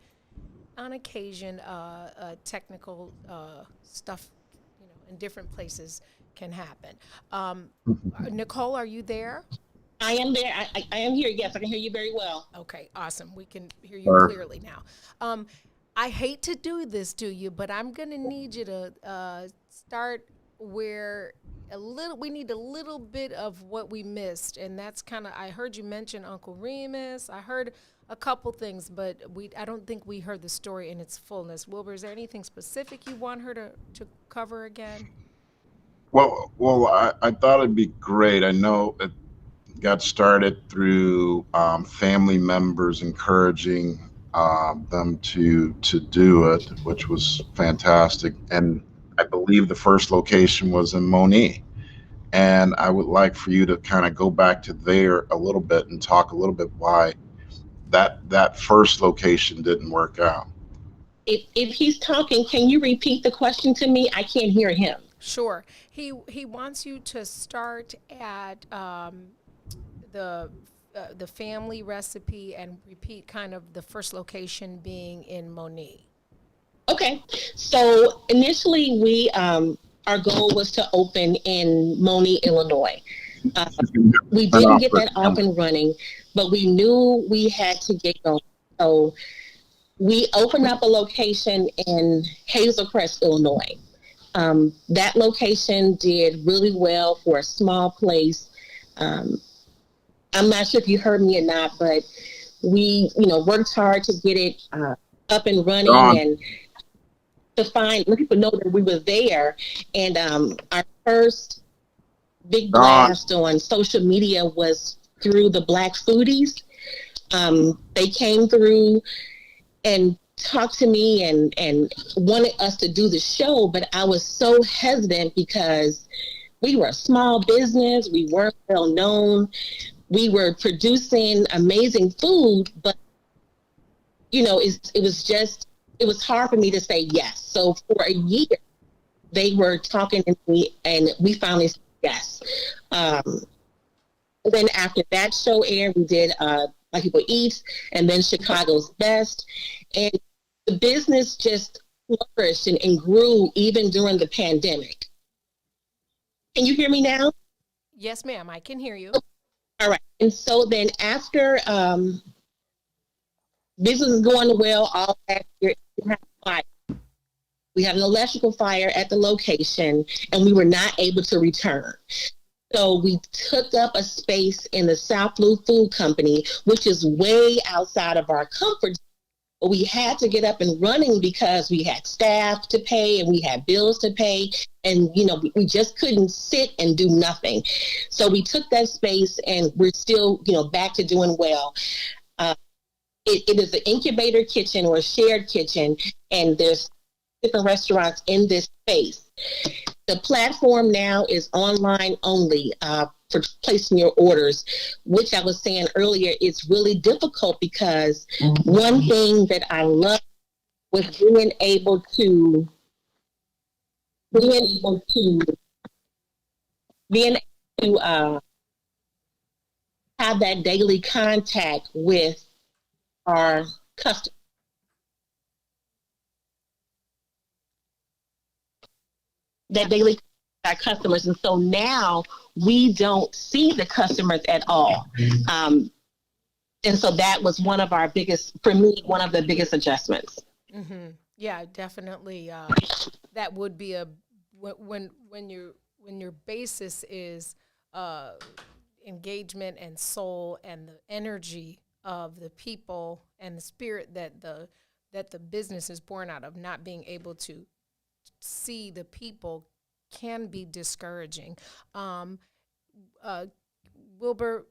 Speaker 5: on occasion technical stuff, in different places can happen. Nicole, are you there?
Speaker 14: I am there. I am here. Yes, I can hear you very well.
Speaker 5: Okay, awesome. We can hear you clearly now. I hate to do this to you, but I'm going to need you to start where we need a little bit of what we missed. And that's kind of, I heard you mention Uncle Remus. I heard a couple things, but I don't think we heard the story in its fullness. Wilbur, is there anything specific you want her to cover again?
Speaker 6: Well, I thought it'd be great. I know it got started through family members encouraging them to do it, which was fantastic. And I believe the first location was in Moni. And I would like for you to kind of go back to there a little bit and talk a little bit why that first location didn't work out.
Speaker 14: If he's talking, can you repeat the question to me? I can't hear him.
Speaker 5: Sure. He wants you to start at the family recipe and repeat kind of the first location being in Moni.
Speaker 14: Okay. So initially we our goal was to open in Moni, Illinois. We didn't get that up and running, but we knew we had to get going. So we opened up a location in Hazel Crest, Illinois. That location did really well for a small place. I'm not sure if you heard me or not, but we, worked hard to get it up and running and to let people know that we were there. And our first big blast on social media was through the Black Foodies. They came through and talked to me and wanted us to do the show, but I was so hesitant because we were a small business. We weren't well known. We were producing amazing food, but it was hard for me to say yes. So for a year, they were talking to me, and we finally said yes. Then after that show aired, we did Black People Eat, and then Chicago's Best, and the business just flourished and grew even during the pandemic. Can you hear me now?
Speaker 5: Yes, ma'am. I can hear you.
Speaker 14: All right. And so then after business is going well, all that year, we had an electrical fire at the location, and we were not able to return. So we took up a space in the South Blue Food Company, which is way outside of our comfort zone. but we had to get up and running because we had staff to pay and we had bills to pay. And, we just couldn't sit and do nothing. So we took that space and we're still, back to doing well. It is an incubator kitchen or a shared kitchen, and there's different restaurants in this space. The platform now is online only for placing your orders, which I was saying earlier is really difficult because one thing that I love was being able to have that daily contact with our customers. That daily our customers, and so now we don't see the customers at all, and so that was one of our biggest, for me, one of the biggest adjustments.
Speaker 5: Mm-hmm. Yeah, definitely. That would be when your basis is engagement and soul and the energy of the people and the spirit that the business is born out of, not being able to see the people can be discouraging. Wilbur,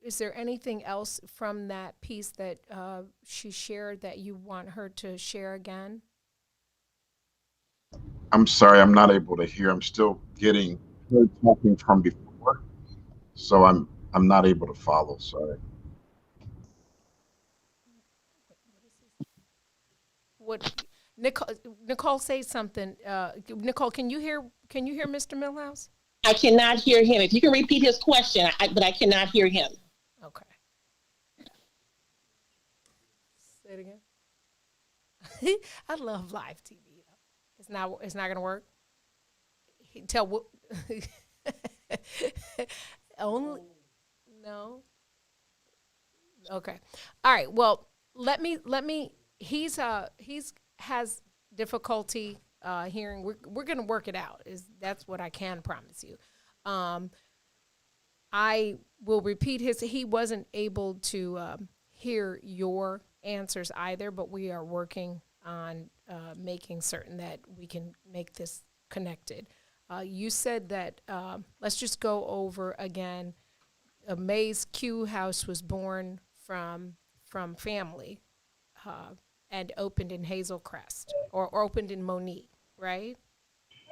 Speaker 5: is there anything else from that piece that she shared that you want her to share again?
Speaker 6: I'm sorry, I'm not able to hear. I'm still getting her talking from before, so I'm not able to follow. Sorry.
Speaker 5: What Nicole say something? Nicole, can you hear Mr. Milhouse?
Speaker 14: I cannot hear him. If you can repeat his question, but I cannot hear him.
Speaker 5: Okay. Say it again. I love live TV. It's not going to work. Only no. Okay. All right. Well, let me. He's has difficulty hearing. We're going to work it out. That's what I can promise you. I will repeat he wasn't able to hear your answers either, but we are working on making certain that we can make this connected. You said that, let's just go over again. May's Q House was born from family and opened in Hazel Crest or opened in Monique, right?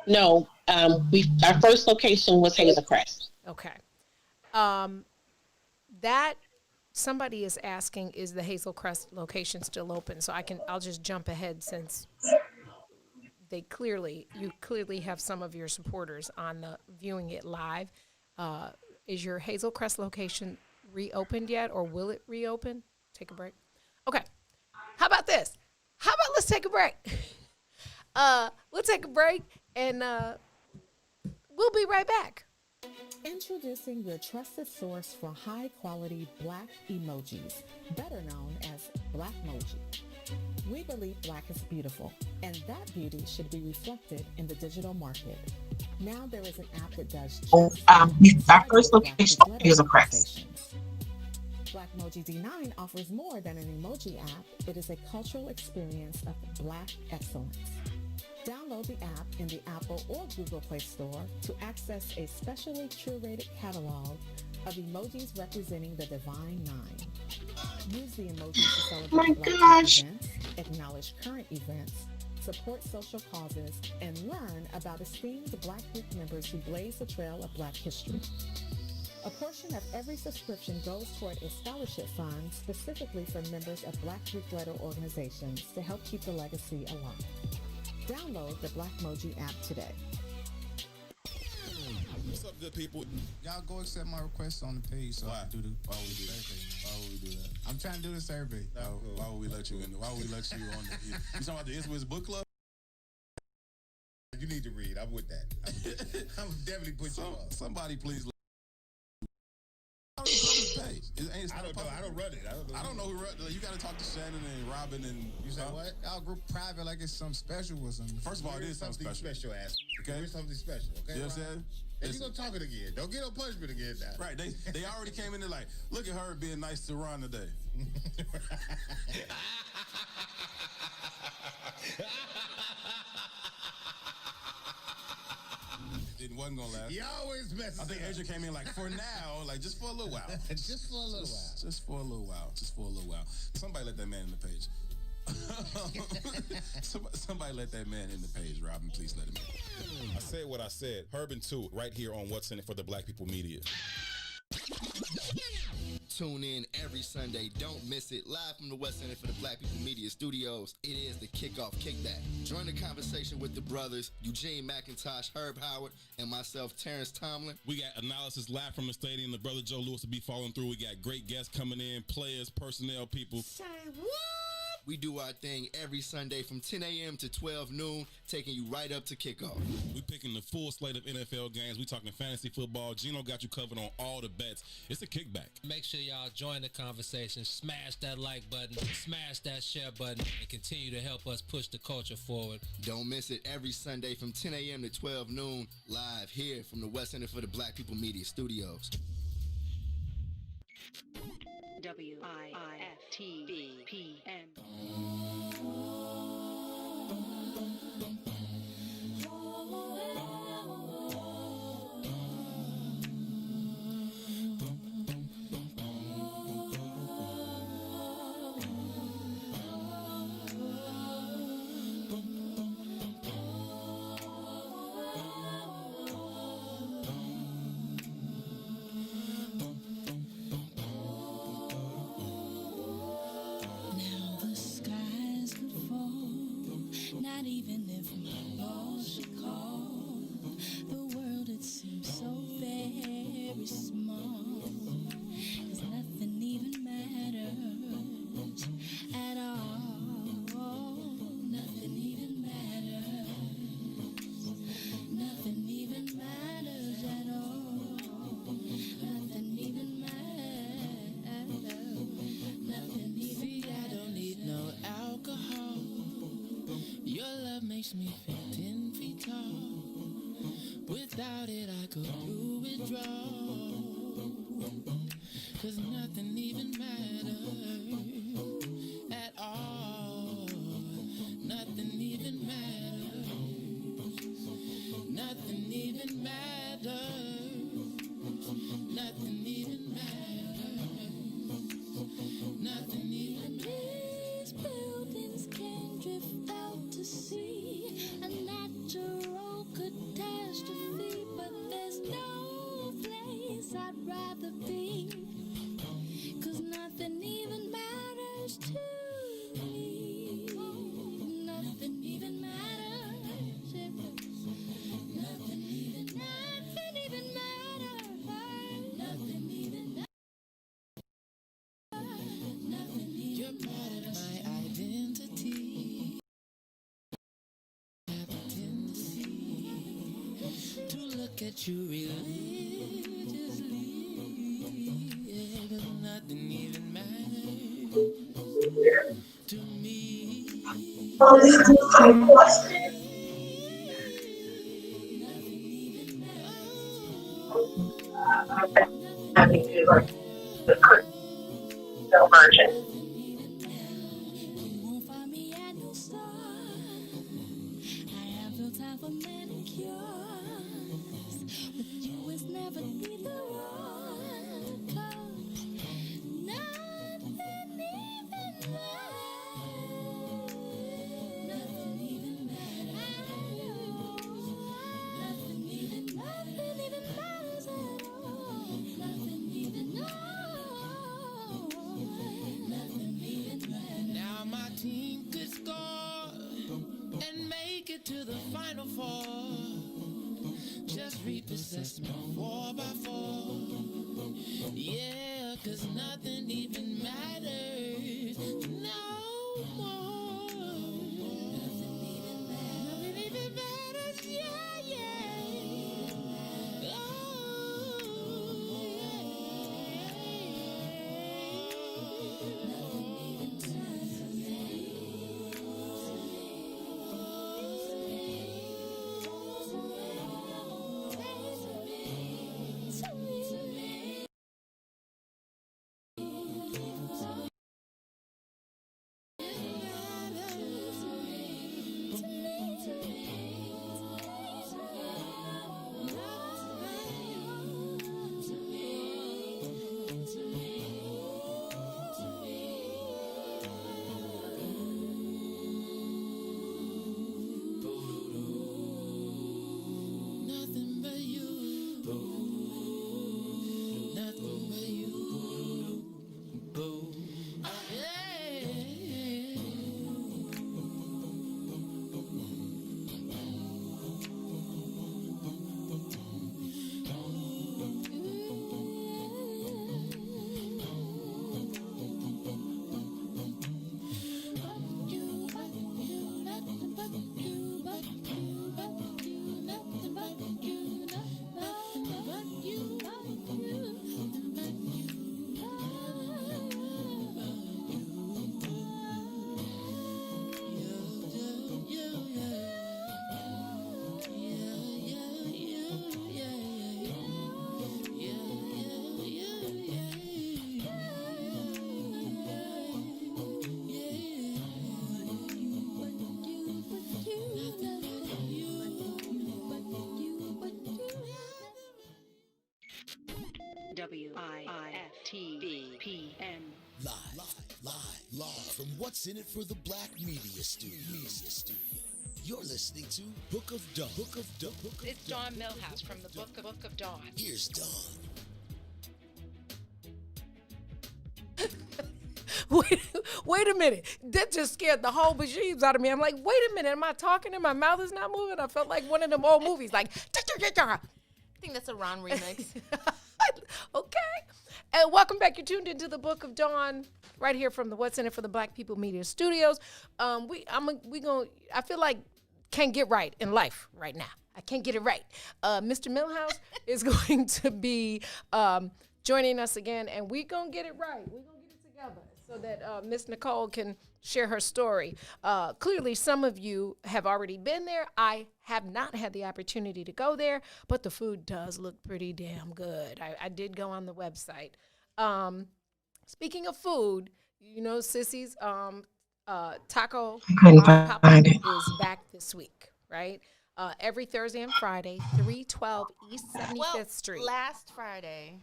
Speaker 14: No, our first location was Hazel Crest.
Speaker 5: Okay. That somebody is asking, is the Hazel Crest location still open? So I'll just jump ahead since you clearly have some of your supporters on the viewing it live. Is your Hazel Crest location reopened yet, or will it reopen? Take a break. Okay. How about this? How about let's take a break? We'll take a break and we'll be right back.
Speaker 15: Introducing your trusted source for high-quality Black emojis, better known as Blackmoji. We believe Black is beautiful, and that beauty should be reflected in the digital market. Now there is an app that does just
Speaker 9: our first location is a press.
Speaker 15: Blackmoji D9 offers more than an emoji app. It is a cultural experience of Black excellence. Download the app in the Apple or Google Play Store to access a specially curated catalog of emojis representing the Divine Nine. Use the emojis to celebrate Black events, acknowledge current events, support social causes, and learn about esteemed Black group members who blaze the trail of Black history. A portion of every subscription goes toward a scholarship fund specifically for members of Black group-led organizations to help keep the legacy alive. Download the Blackmoji app today.
Speaker 7: What's up, good people?
Speaker 16: Y'all go accept my request on the page so I can do the
Speaker 7: Why would we do that? Why would we do that?
Speaker 16: I'm trying to do the survey.
Speaker 7: Why would we let you in? Why would we let you on the? You talking about the Iswiz book club?
Speaker 16: You need to read. I'm with that. I'm definitely put you on.
Speaker 7: Somebody please. I don't know. I don't run it. I don't know who runs it. You got to talk to Shannon and Robin and
Speaker 16: you say what? Y'all group private like it's something special or something.
Speaker 7: First of all, it is something special.
Speaker 16: Ass.
Speaker 7: Okay,
Speaker 16: there's something special. Okay,
Speaker 7: you know what I'm saying?
Speaker 16: And you gonna talk it again. Don't get no punishment again now.
Speaker 7: Right. They already came in there like, look at her being nice to Ron today. It wasn't gonna last.
Speaker 16: You always mess.
Speaker 7: I think Adrian came in like, for now, like just for a little while.
Speaker 16: Just for a little while.
Speaker 7: Just for a little while. Just for a little while. Somebody let that man in the page. Somebody let that man in the page, Robin. Please let him in. I said what I said. Herb 2, right here on What's in It for the Black People Media.
Speaker 17: Tune in every Sunday. Don't miss it. Live from the West Center for the Black People Media Studios. It is the Kickoff Kickback. Join the conversation with the brothers, Eugene McIntosh, Herb Howard, and myself, Terrence Tomlin.
Speaker 7: We got analysis live from the stadium. The brother Joe Lewis will be following through. We got great guests coming in, players, personnel, people.
Speaker 17: Say what? We do our thing every Sunday from 10 a.m. to 12 noon, taking you right up to kickoff.
Speaker 7: We picking the full slate of NFL games. We talking fantasy football. Gino got you covered on all the bets. It's a kickback.
Speaker 2: Make sure y'all join the conversation. Smash that like button, smash that share button, and continue to help us push the culture forward.
Speaker 17: Don't miss it every Sunday from 10 a.m. to 12 noon, live here from the West Center for the Black People Media Studios.
Speaker 8: Not even if my boss should call. The world, it seems so very small. 'Cause nothing even matters at all. Nothing even matters. Nothing even matters at all. Nothing even matters. Nothing even. See, I don't need no alcohol. Your love makes me feel 10 feet tall. Without it, I could do withdrawal. 'Cause nothing even matters at all. Nothing even matters. Nothing even matters. Nothing even matters. Nothing even matters. These buildings can drift out to sea, a natural catastrophe, but there's no place I'd rather be, 'cause nothing even matters to me. Nothing even matters. Nothing even matters. Nothing even matters. Nothing even. You're part of my identity. To look at you religiously, yeah, 'cause nothing even matters to me. Nothing even matters.
Speaker 9: No version.
Speaker 8: You won't find me at no store. I have no time for manicures. With you, it's never either or. 'Cause nothing even matters. Nothing even matters. Nothing even matters at all. Nothing even Nothing even matters. Now my team could score and make it to the Final Four. Just repossess me 4x4. Yeah, 'cause nothing even matters no more. Nothing even matters. Nothing even matters, yeah, yeah.
Speaker 18: WIFTBPN.
Speaker 4: Live from What's in It for the Black Media Studio. You're listening to Book of Dawn.
Speaker 3: It's Dawn Milhouse from the Book of Dawn.
Speaker 4: Here's Dawn.
Speaker 5: Wait a minute. That just scared the whole bejeebs out of me. I'm like, wait a minute. Am I talking and my mouth is not moving? I felt like one of them old movies, like,
Speaker 19: I think that's a Ron remix.
Speaker 5: okay. And welcome back. You're tuned into the Book of Dawn right here from the What's in It for the Black People Media Studios. I feel like can't get right in life right now. I can't get it right. Mr. Milhouse is going to be joining us again, and we're going to get it right. We're going to get it together so that Miss Nicole can share her story. Clearly, some of you have already been there. I have not had the opportunity to go there, but the food does look pretty damn good. I did go on the website. Speaking of food, you know, Sissy's taco pop is back this week, right? Every Thursday and Friday, 312 East 75th Street.
Speaker 19: Last Friday,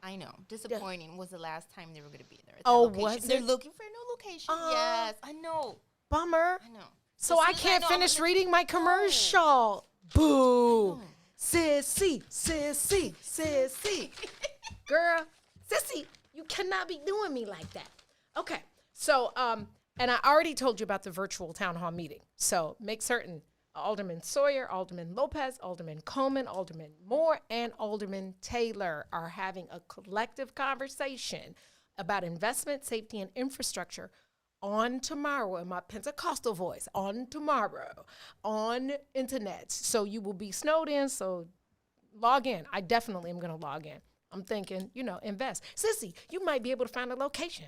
Speaker 19: I know, disappointing, was the last time they were going to be there.
Speaker 5: Was
Speaker 19: They're
Speaker 5: it?
Speaker 19: looking for a new location. Yes, I know.
Speaker 5: Bummer.
Speaker 19: I know.
Speaker 5: So I can't finish reading my commercial. Boo. Sissy. Girl, Sissy, you cannot be doing me like that. Okay. So, and I already told you about the virtual town hall meeting. So make certain Alderman Sawyer, Alderman Lopez, Alderman Coleman, Alderman Moore, and Alderman Taylor are having a collective conversation about investment, safety, and infrastructure on tomorrow, in my Pentecostal voice, on tomorrow, on internet. So you will be snowed in, so log in. I definitely am going to log in. I'm thinking, invest. Sissy, you might be able to find a location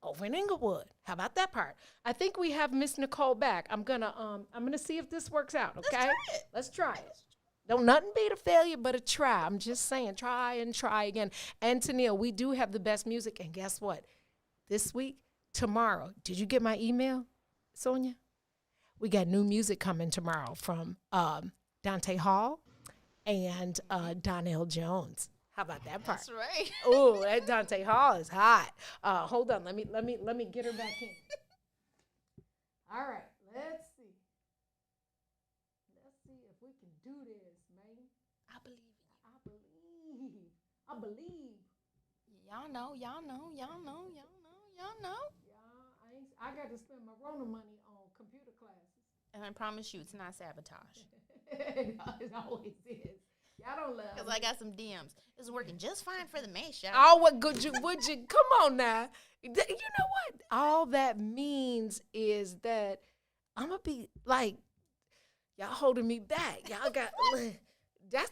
Speaker 5: over in Inglewood. How about that part? I think we have Miss Nicole back. I'm gonna see if this works out. Okay, let's try it. Don't nothing beat a failure but a try. I'm just saying, try and try again. And Tennille, we do have the best music. And guess what? This week, tomorrow. Did you get my email, Sonia? We got new music coming tomorrow from Dante Hall and Donnell Jones. How about that part?
Speaker 19: That's right.
Speaker 5: Oh, that Dante Hall is hot. Hold on, let me get her back in. All right, let's see. Let's see if we can do this, man.
Speaker 19: I believe in
Speaker 5: you. I believe.
Speaker 19: Y'all know.
Speaker 5: Yeah, I got to spend my Rona money on computer classes.
Speaker 19: And I promise you, it's not sabotage.
Speaker 5: It always is. Y'all don't love
Speaker 19: Because I got some DMs. It's working just fine for the May shop.
Speaker 5: Oh, what good would you? Come on now. You know what? All that means is that I'm going to be like, y'all holding me back. Y'all got,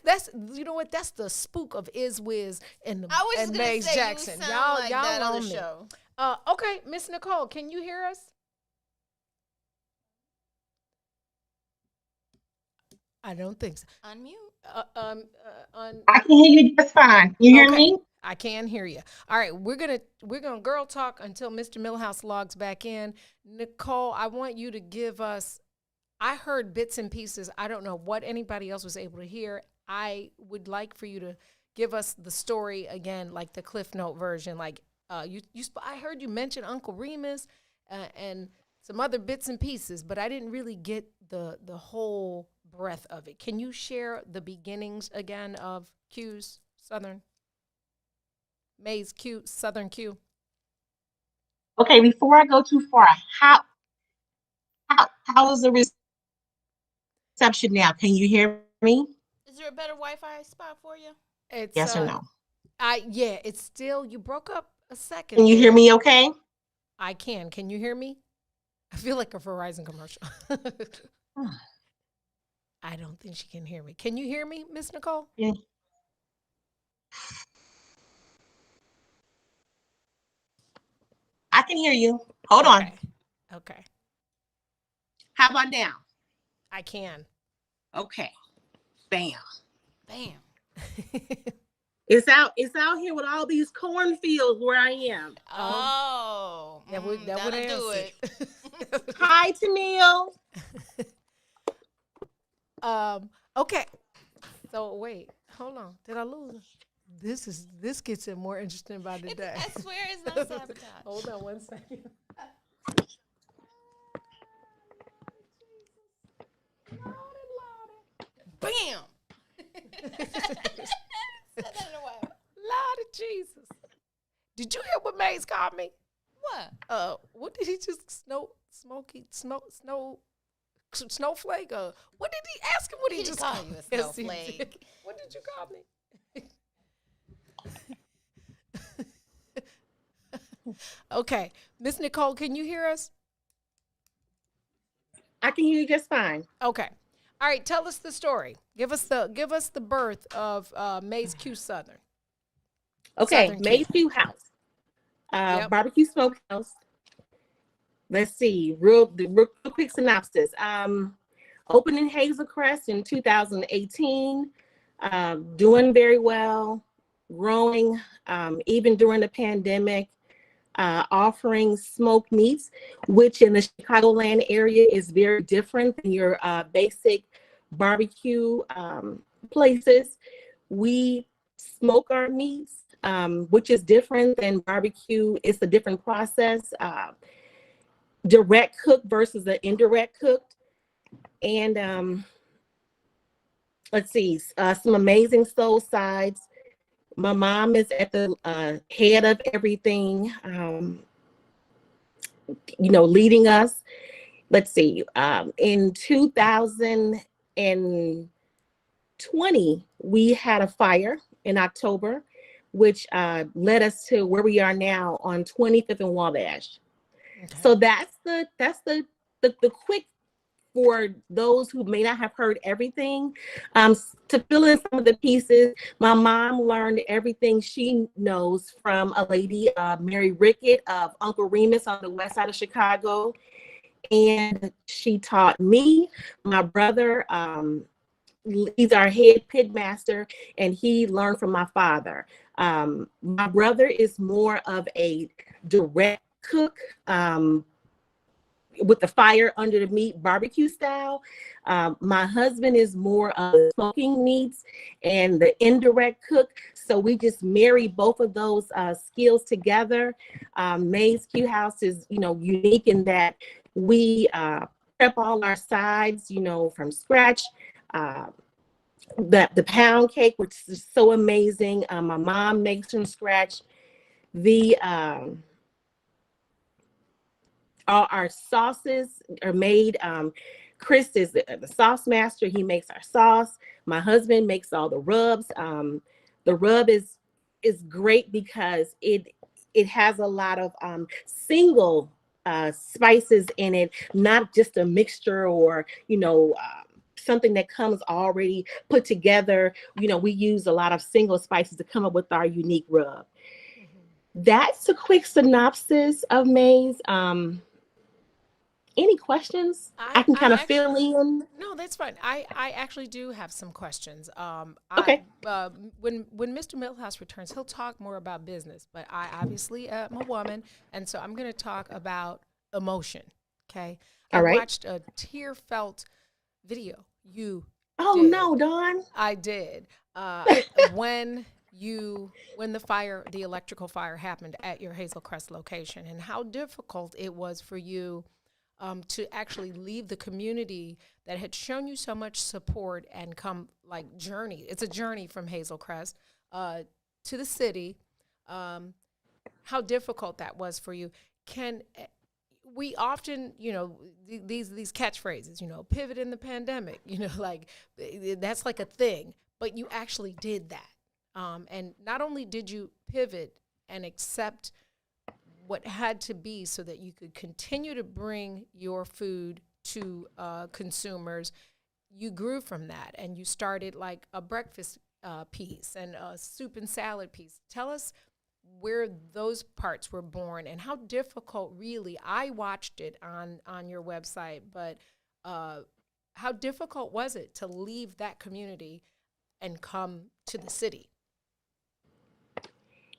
Speaker 5: that's you know what? That's the spook of Iz Wiz and Maze Jackson. Y'all
Speaker 19: that
Speaker 5: on
Speaker 19: on the
Speaker 5: me.
Speaker 19: show.
Speaker 5: Okay, Miss Nicole, can you hear us? I don't think so.
Speaker 19: Unmute.
Speaker 9: I can hear you just fine. You hear me?
Speaker 5: I can hear you. All right, we're gonna girl talk until Mr. Milhouse logs back in. Nicole, I want you to give us. I heard bits and pieces. I don't know what anybody else was able to hear. I would like for you to give us the story again, like the Cliff Note version. Like I heard you mention Uncle Remus and some other bits and pieces, but I didn't really get the whole breadth of it. Can you share the beginnings again of Q's Southern? May's Q, Southern Q.
Speaker 9: Okay, before I go too far, how is the reception now? Can you hear me?
Speaker 19: Is there a better Wi-Fi spot for you?
Speaker 5: It's,
Speaker 9: yes or no?
Speaker 5: Yeah, it's still, you broke up a second.
Speaker 9: Can you hear me okay?
Speaker 5: I can. Can you hear me? I feel like a Verizon commercial. I don't think she can hear me. Can you hear me, Miss Nicole?
Speaker 9: Yeah. I can hear you. Hold on.
Speaker 5: Okay.
Speaker 9: How about now?
Speaker 5: I can.
Speaker 9: Okay. Bam.
Speaker 19: It's
Speaker 9: out here with all these cornfields where I am.
Speaker 19: Oh.
Speaker 5: That would do it.
Speaker 9: Hi, Tennille.
Speaker 5: Okay. So wait, hold on. Did I lose her? This gets it more interesting by the day.
Speaker 19: I swear it's not sabotage.
Speaker 5: Hold on one second.
Speaker 19: Bam! Said that in a while.
Speaker 5: Lord of Jesus. Did you hear what Maze called me?
Speaker 19: What?
Speaker 5: What did he just snowflake? What did he ask him? What
Speaker 19: He
Speaker 5: he just
Speaker 19: call
Speaker 5: called
Speaker 19: you a
Speaker 5: Yes, he
Speaker 19: snowflake.
Speaker 5: did. What did you call me? Okay, Miss Nicole, can you hear us?
Speaker 9: I can hear you just fine.
Speaker 5: Okay. All right, tell us the story. Give us the birth of Maze Q Southern.
Speaker 9: Okay,
Speaker 5: Southern
Speaker 9: Maze
Speaker 5: Q.
Speaker 9: Q House,
Speaker 5: Yep.
Speaker 9: barbecue smokehouse. Let's see, real quick synopsis. Opened in Hazel Crest in 2018, doing very well, growing, even during the pandemic, offering smoked meats, which in the Chicagoland area is very different than your basic barbecue places. We smoke our meats, which is different than barbecue. It's a different process. Direct cook versus the indirect cooked. And let's see, some amazing soul sides. My mom is at the head of everything, leading us. Let's see, in 2020, we had a fire in October, which led us to where we are now on 25th and Wabash. Okay. So that's the quick, for those who may not have heard everything, to fill in some of the pieces. My mom learned everything she knows from a lady, Mary Rickett of Uncle Remus on the west side of Chicago. And she taught me, my brother, he's our head pit master, and he learned from my father. My brother is more of a direct cook, with the fire under the meat, barbecue style. My husband is more of smoking meats and the indirect cook. So we just marry both of those skills together. Maze Q House is, unique in that we prep all our sides, from scratch. The pound cake, which is so amazing. My mom makes from scratch. Our sauces are made. Chris is the sauce master. He makes our sauce. My husband makes all the rubs. The rub is great because it has a lot of single spices in it, not just a mixture or something that comes already put together. We use a lot of single spices to come up with our unique rub. Mm-hmm. That's a quick synopsis of Maze. Any questions? I can kind of fill in.
Speaker 5: No, that's fine. I actually do have some questions.
Speaker 9: Okay.
Speaker 5: When Mr. Milhouse returns, he'll talk more about business, but I obviously am a woman, and so I'm going to talk about emotion. Okay.
Speaker 9: All right.
Speaker 5: I watched a tear-felt video.
Speaker 9: Oh
Speaker 5: did.
Speaker 9: No, Dawn.
Speaker 5: I did. When the electrical fire happened at your Hazel Crest location, and how difficult it was for you to actually leave the community that had shown you so much support and journey. It's a journey from Hazel Crest to the city. How difficult that was for you. We often, these catchphrases, pivot in the pandemic, that's like a thing, but you actually did that. And not only did you pivot and accept what had to be so that you could continue to bring your food to consumers, you grew from that and you started like a breakfast piece and a soup and salad piece. Tell us where those parts were born and how difficult, really, I watched it on your website, but how difficult was it to leave that community and come to the city?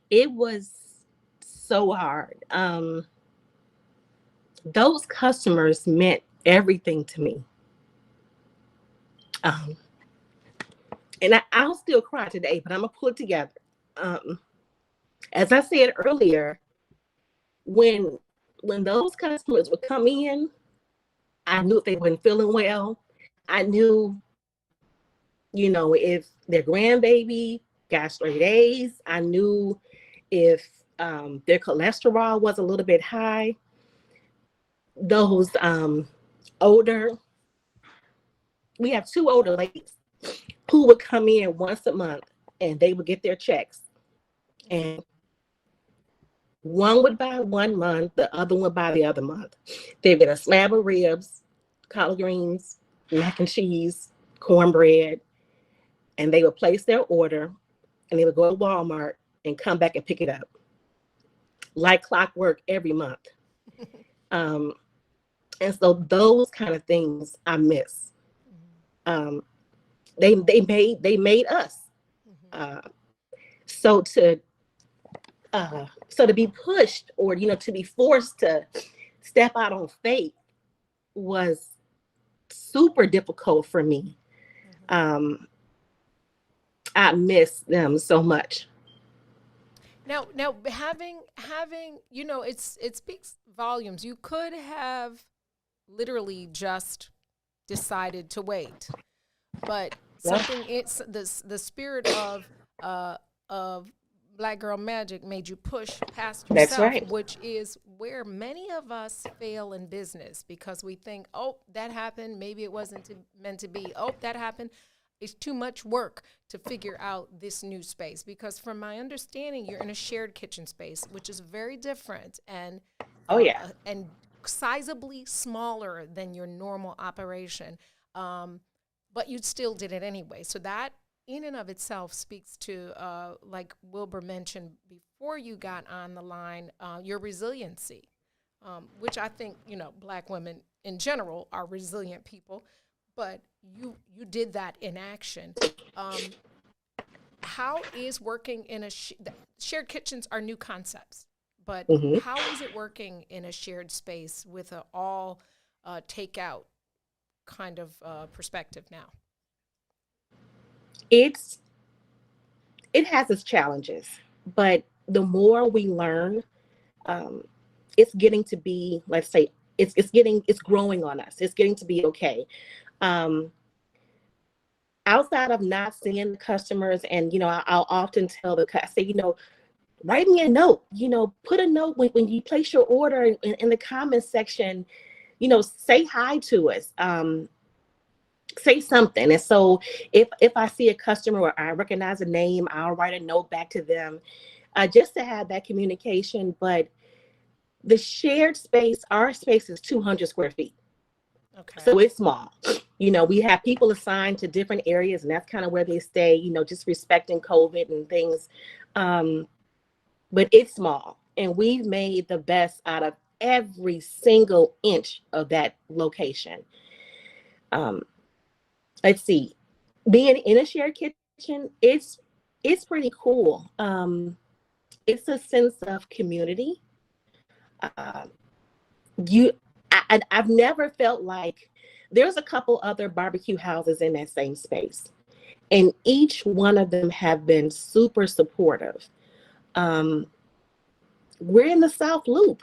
Speaker 9: It was so hard. Those customers meant everything to me. And I'll still cry today, but I'm gonna pull it together. um, as I said earlier, when when those customers would come in, I knew if they weren't feeling well. I knew, if their grandbaby got straight A's. I knew if their cholesterol was a little bit high. Those older, we have two older ladies who would come in once a month and they would get their checks. And one would buy 1 month, the other one would buy the other month. They'd get a slab of ribs, collard greens, mac and cheese, cornbread, and they would place their order and they would go to Walmart and come back and pick it up like clockwork every month. Um, and so those kind of things I miss. Um, they made us. Uh, so to be pushed or to be forced to step out on faith was super difficult for me. I miss them so much.
Speaker 5: Now, having it speaks volumes. You could have literally just decided to wait, but something it's the spirit of Black Girl Magic made you push past yourself.
Speaker 9: That's right.
Speaker 5: Which is where many of us fail in business, because we think, oh, that happened, maybe it wasn't meant to be. Oh, that happened. It's too much work to figure out this new space, because from my understanding, you're in a shared kitchen space, which is very different and and sizably smaller than your normal operation. But you still did it anyway. So that in and of itself speaks to, like Wilbur mentioned before you got on the line, your resiliency, which I think, Black women in general are resilient people, but you did that in action. How is working in a shared kitchens are new concepts, but how is it working in a shared space with an all takeout kind of perspective now?
Speaker 9: It has its challenges, but the more we learn, it's getting to be, let's say, it's growing on us. It's getting to be okay. Outside of not seeing the customers, and I'll often tell I say, write me a note. Put a note when you place your order in the comments section. Say hi to us. Say something. And so if I see a customer or I recognize a name, I'll write a note back to them, just to have that communication. But the shared space, our space is 200 square feet. Okay. So it's small. We have people assigned to different areas, and that's kind of where they stay, just respecting COVID and things. But it's small, and we've made the best out of every single inch of that location. Let's see, being in a shared kitchen, it's pretty cool. It's a sense of community. I've never felt like there's a couple other barbecue houses in that same space, and each one of them have been super supportive. We're in the South Loop.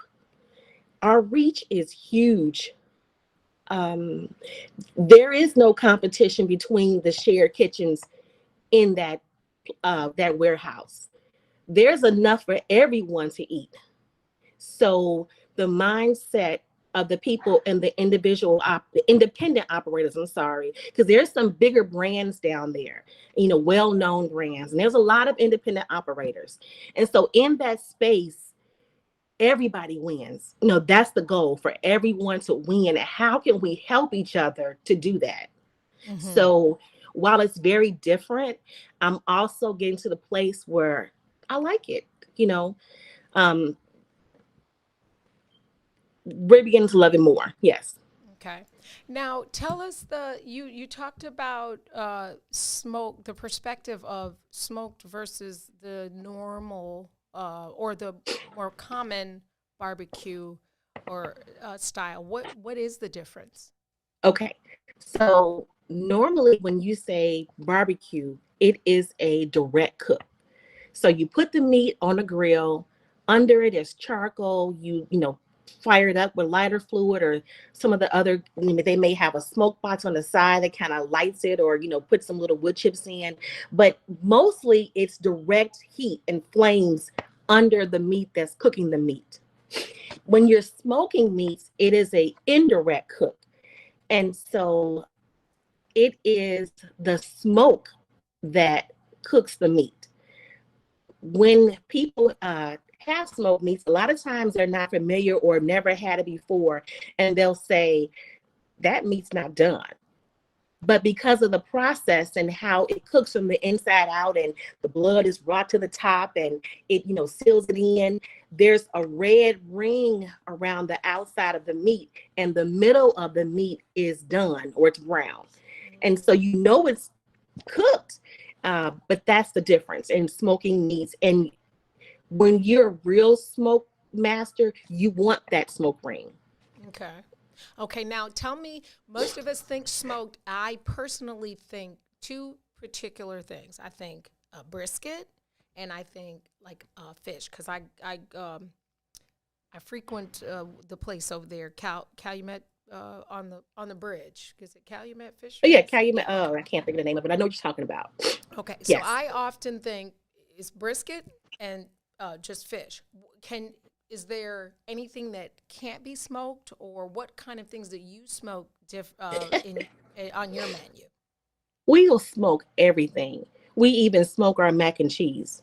Speaker 9: Our reach is huge. There is no competition between the shared kitchens in that warehouse. There's enough for everyone to eat. So the mindset of the people and the the independent operators, I'm sorry, because there's some bigger brands down there, well-known brands, and there's a lot of independent operators. And so in that space, everybody wins. That's the goal, for everyone to win. And how can we help each other to do that? So while it's very different, I'm also getting to the place where I like it. We're beginning to love it more. Yes.
Speaker 5: Okay. Now tell us you talked about smoke, the perspective of smoked versus the normal or the more common barbecue or style. What is the difference?
Speaker 9: Okay. So normally when you say barbecue, it is a direct cook. So you put the meat on the grill. Under it is charcoal. You fire it up with lighter fluid or some of the other, they may have a smoke box on the side that kind of lights it, or put some little wood chips in. But mostly it's direct heat and flames under the meat that's cooking the meat. When you're smoking meats, it is a indirect cook. And so it is the smoke that cooks the meat. When people have smoked meats, a lot of times they're not familiar or never had it before, and they'll say, that meat's not done. But because of the process and how it cooks from the inside out, and the blood is brought to the top and it, seals it in, there's a red ring around the outside of the meat, and the middle of the meat is done, or it's brown. And so it's cooked, but that's the difference in smoking meats. And when you're a real smoke master, you want that smoke ring.
Speaker 5: Okay, now tell me, most of us think smoked. I personally think two particular things. I think brisket, and I think like fish, because I frequent the place over there, Calumet, on the bridge. Is it Calumet Fish?
Speaker 9: Oh, yeah, Calumet. Oh, I can't think of the name of it. I know what you're talking about.
Speaker 5: Okay, so
Speaker 9: yes.
Speaker 5: I often think it's brisket and just fish. Is there anything that can't be smoked, or what kind of things that you smoke on your menu?
Speaker 9: We will smoke everything. We even smoke our mac and cheese.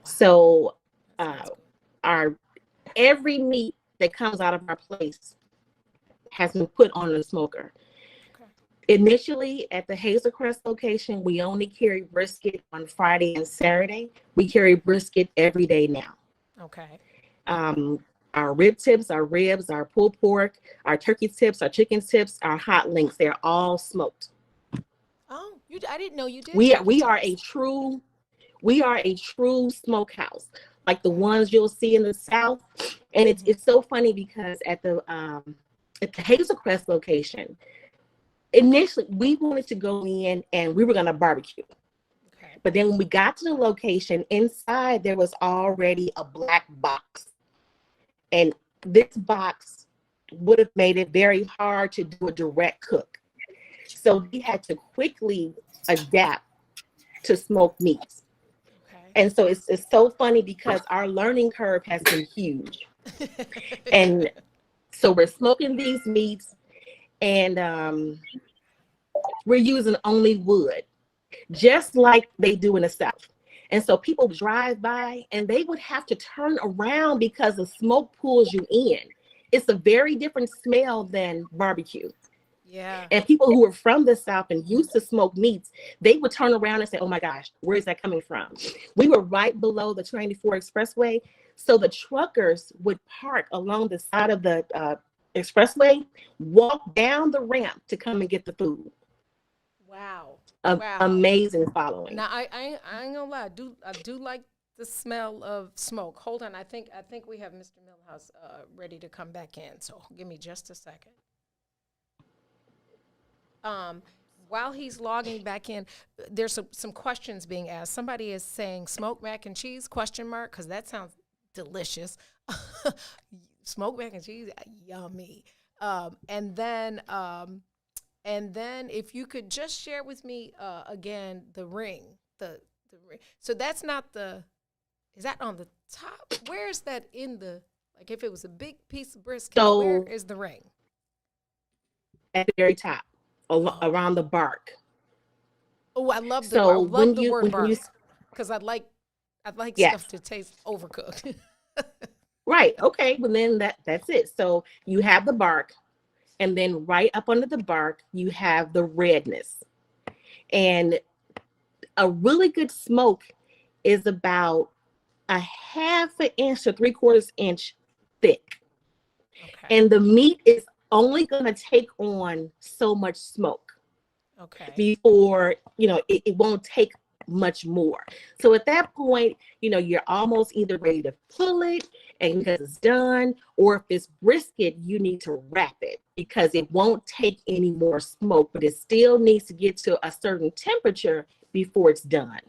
Speaker 9: So every meat that comes out of our place has been put on the smoker. Initially, at the Hazel Crest location, we only carry brisket on Friday and Saturday. We carry brisket every day now.
Speaker 5: Okay.
Speaker 9: Our rib tips, our ribs, our pulled pork, our turkey tips, our chicken tips, our hot links, they're all smoked.
Speaker 5: Oh, I didn't know you did.
Speaker 9: We are a true smokehouse, like the ones you'll see in the South. And it's so funny because at the Hazel Crest location, initially we wanted to go in and we were going to barbecue. But then when we got to the location, inside there was already a black box. And this box would have made it very hard to do a direct cook. So we had to quickly adapt to smoked meats. And so it's so funny because our learning curve has been huge. And so we're smoking these meats, and we're using only wood, just like they do in the South. And so people drive by and they would have to turn around because the smoke pulls you in. It's a very different smell than barbecue.
Speaker 5: Yeah.
Speaker 9: And people who are from the South and used to smoke meats, they would turn around and say, oh my gosh, where is that coming from? We were right below the 294 expressway. So the truckers would park along the side of the expressway, walk down the ramp to come and get the food.
Speaker 5: Wow.
Speaker 9: Amazing following.
Speaker 5: Now I ain't gonna lie, I do like the smell of smoke. Hold on, I think we have Mr. Milhouse ready to come back in. So give me just a second. While he's logging back in, there's some questions being asked. Somebody is saying smoked mac and cheese ? Because that sounds delicious. Smoked mac and cheese, yummy. And then if you could just share with me again the ring, the ring. So that's not is that on the top? Where is that in like if it was a big piece of brisket, where is the ring?
Speaker 9: At the very top, around the bark.
Speaker 5: Oh, I love the word bark, because I like stuff to taste overcooked.
Speaker 9: Right. Okay. Well, then that's it. So you have the bark. And then right up under the bark, you have the redness. And a really good smoke is about a 1/2 inch to 3/4 inch thick. Okay. And the meat is only going to take on so much smoke.
Speaker 5: Okay.
Speaker 9: Before, it won't take much more. So at that point, you're almost either ready to pull it and because it's done, or if it's brisket, you need to wrap it because it won't take any more smoke, but it still needs to get to a certain temperature before it's done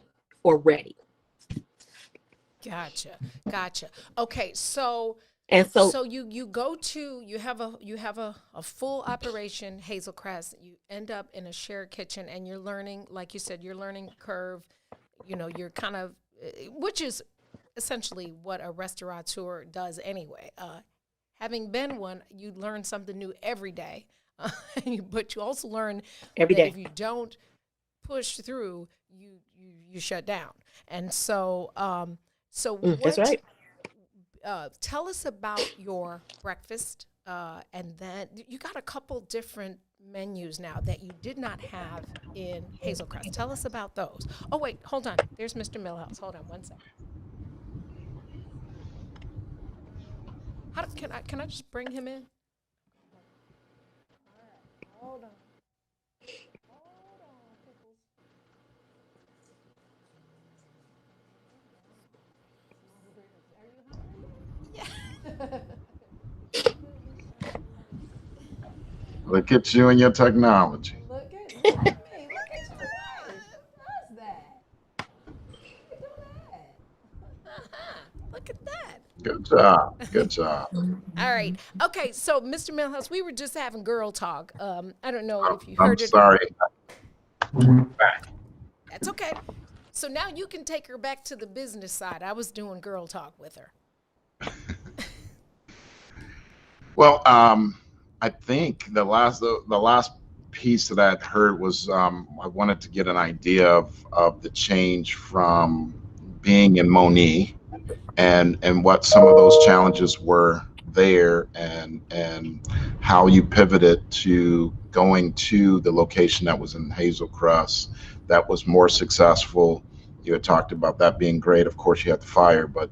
Speaker 9: or ready.
Speaker 5: Gotcha. Okay, so
Speaker 9: And so,
Speaker 5: you go to you have a full operation Hazel Crest. You end up in a shared kitchen, and you're learning, like you said, you're learning curve. You know, you're kind of, which is essentially what a restaurateur does anyway. Having been one, you learn something new every day, but you also learn
Speaker 9: every
Speaker 5: that
Speaker 9: day.
Speaker 5: if you don't push through, you shut down. And so,
Speaker 9: That's
Speaker 5: what?
Speaker 9: right.
Speaker 5: Tell us about your breakfast, and then you got a couple different menus now that you did not have in Hazel Crest. Tell us about those. Oh wait, hold on. There's Mr. Milhouse. Hold on one second. Can I just bring him in? Hold on.
Speaker 6: Look at you and your technology.
Speaker 5: Look at me. Look at your wife. Who does that? Look at that.
Speaker 6: Good job. Good job.
Speaker 5: All right. Okay. So, Mr. Milhouse, we were just having girl talk. I don't know if you
Speaker 6: I'm
Speaker 5: heard it.
Speaker 6: sorry.
Speaker 5: That's okay. So now you can take her back to the business side. I was doing girl talk with her.
Speaker 6: Well, I think the last piece that I'd heard was I wanted to get an idea of the change from being in Moni and what some of those challenges were there, and how you pivoted to going to the location that was in Hazel Crest that was more successful. You had talked about that being great. Of course, you had the fire, but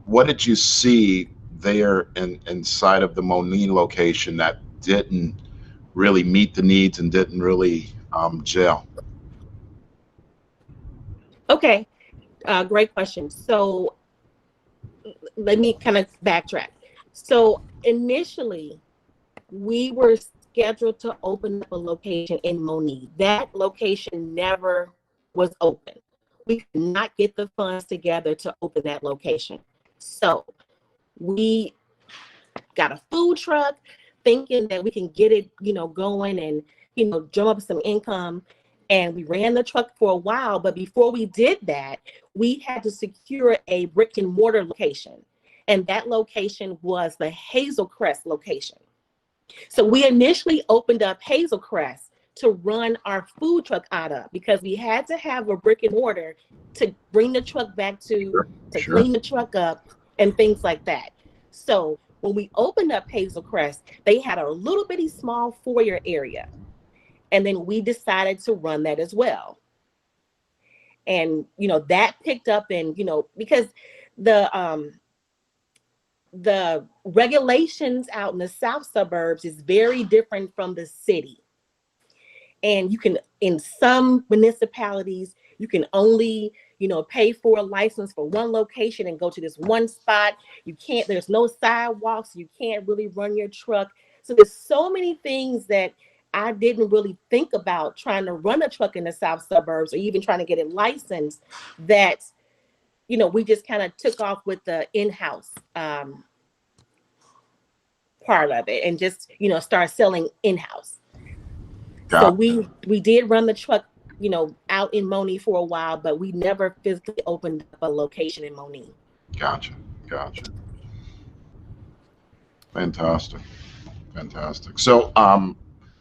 Speaker 6: what did you see there inside of the Moni location that didn't really meet the needs and didn't really gel?
Speaker 9: Okay, great question. So let me kind of backtrack. So initially, we were scheduled to open up a location in Moni. That location never was open. We could not get the funds together to open that location. So we got a food truck thinking that we can get it, going and, drum up some income. And we ran the truck for a while. But before we did that, we had to secure a brick and mortar location. And that location was the Hazel Crest location. So we initially opened up Hazel Crest to run our food truck out of, because we had to have a brick and mortar to bring the truck back to clean the truck up and things like that. So when we opened up Hazel Crest, they had a little bitty small foyer area. And then we decided to run that as well. And, that picked up, and, because the regulations out in the south suburbs is very different from the city. And you can, in some municipalities, you can only, pay for a license for one location and go to this one spot. There's no sidewalks. You can't really run your truck. So there's so many things that I didn't really think about trying to run a truck in the south suburbs, or even trying to get it licensed, that, we just kind of took off with the in-house part of it, and just, start selling in-house. So we did run the truck, out in Moni for a while, but we never physically opened up a location in Moni.
Speaker 6: Gotcha. Fantastic. So,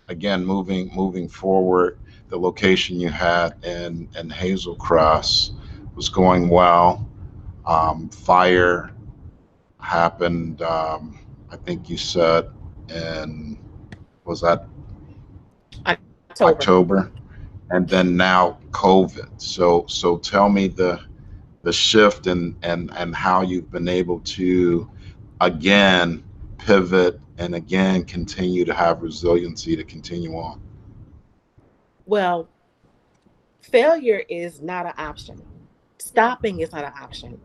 Speaker 6: again, moving forward, the location you had in Hazel Crest was going well. Fire happened. I think you said was that October, and then now COVID. So tell me the shift and how you've been able to again pivot and again continue to have resiliency to continue on.
Speaker 9: Well, failure is not an option. Stopping is not an option.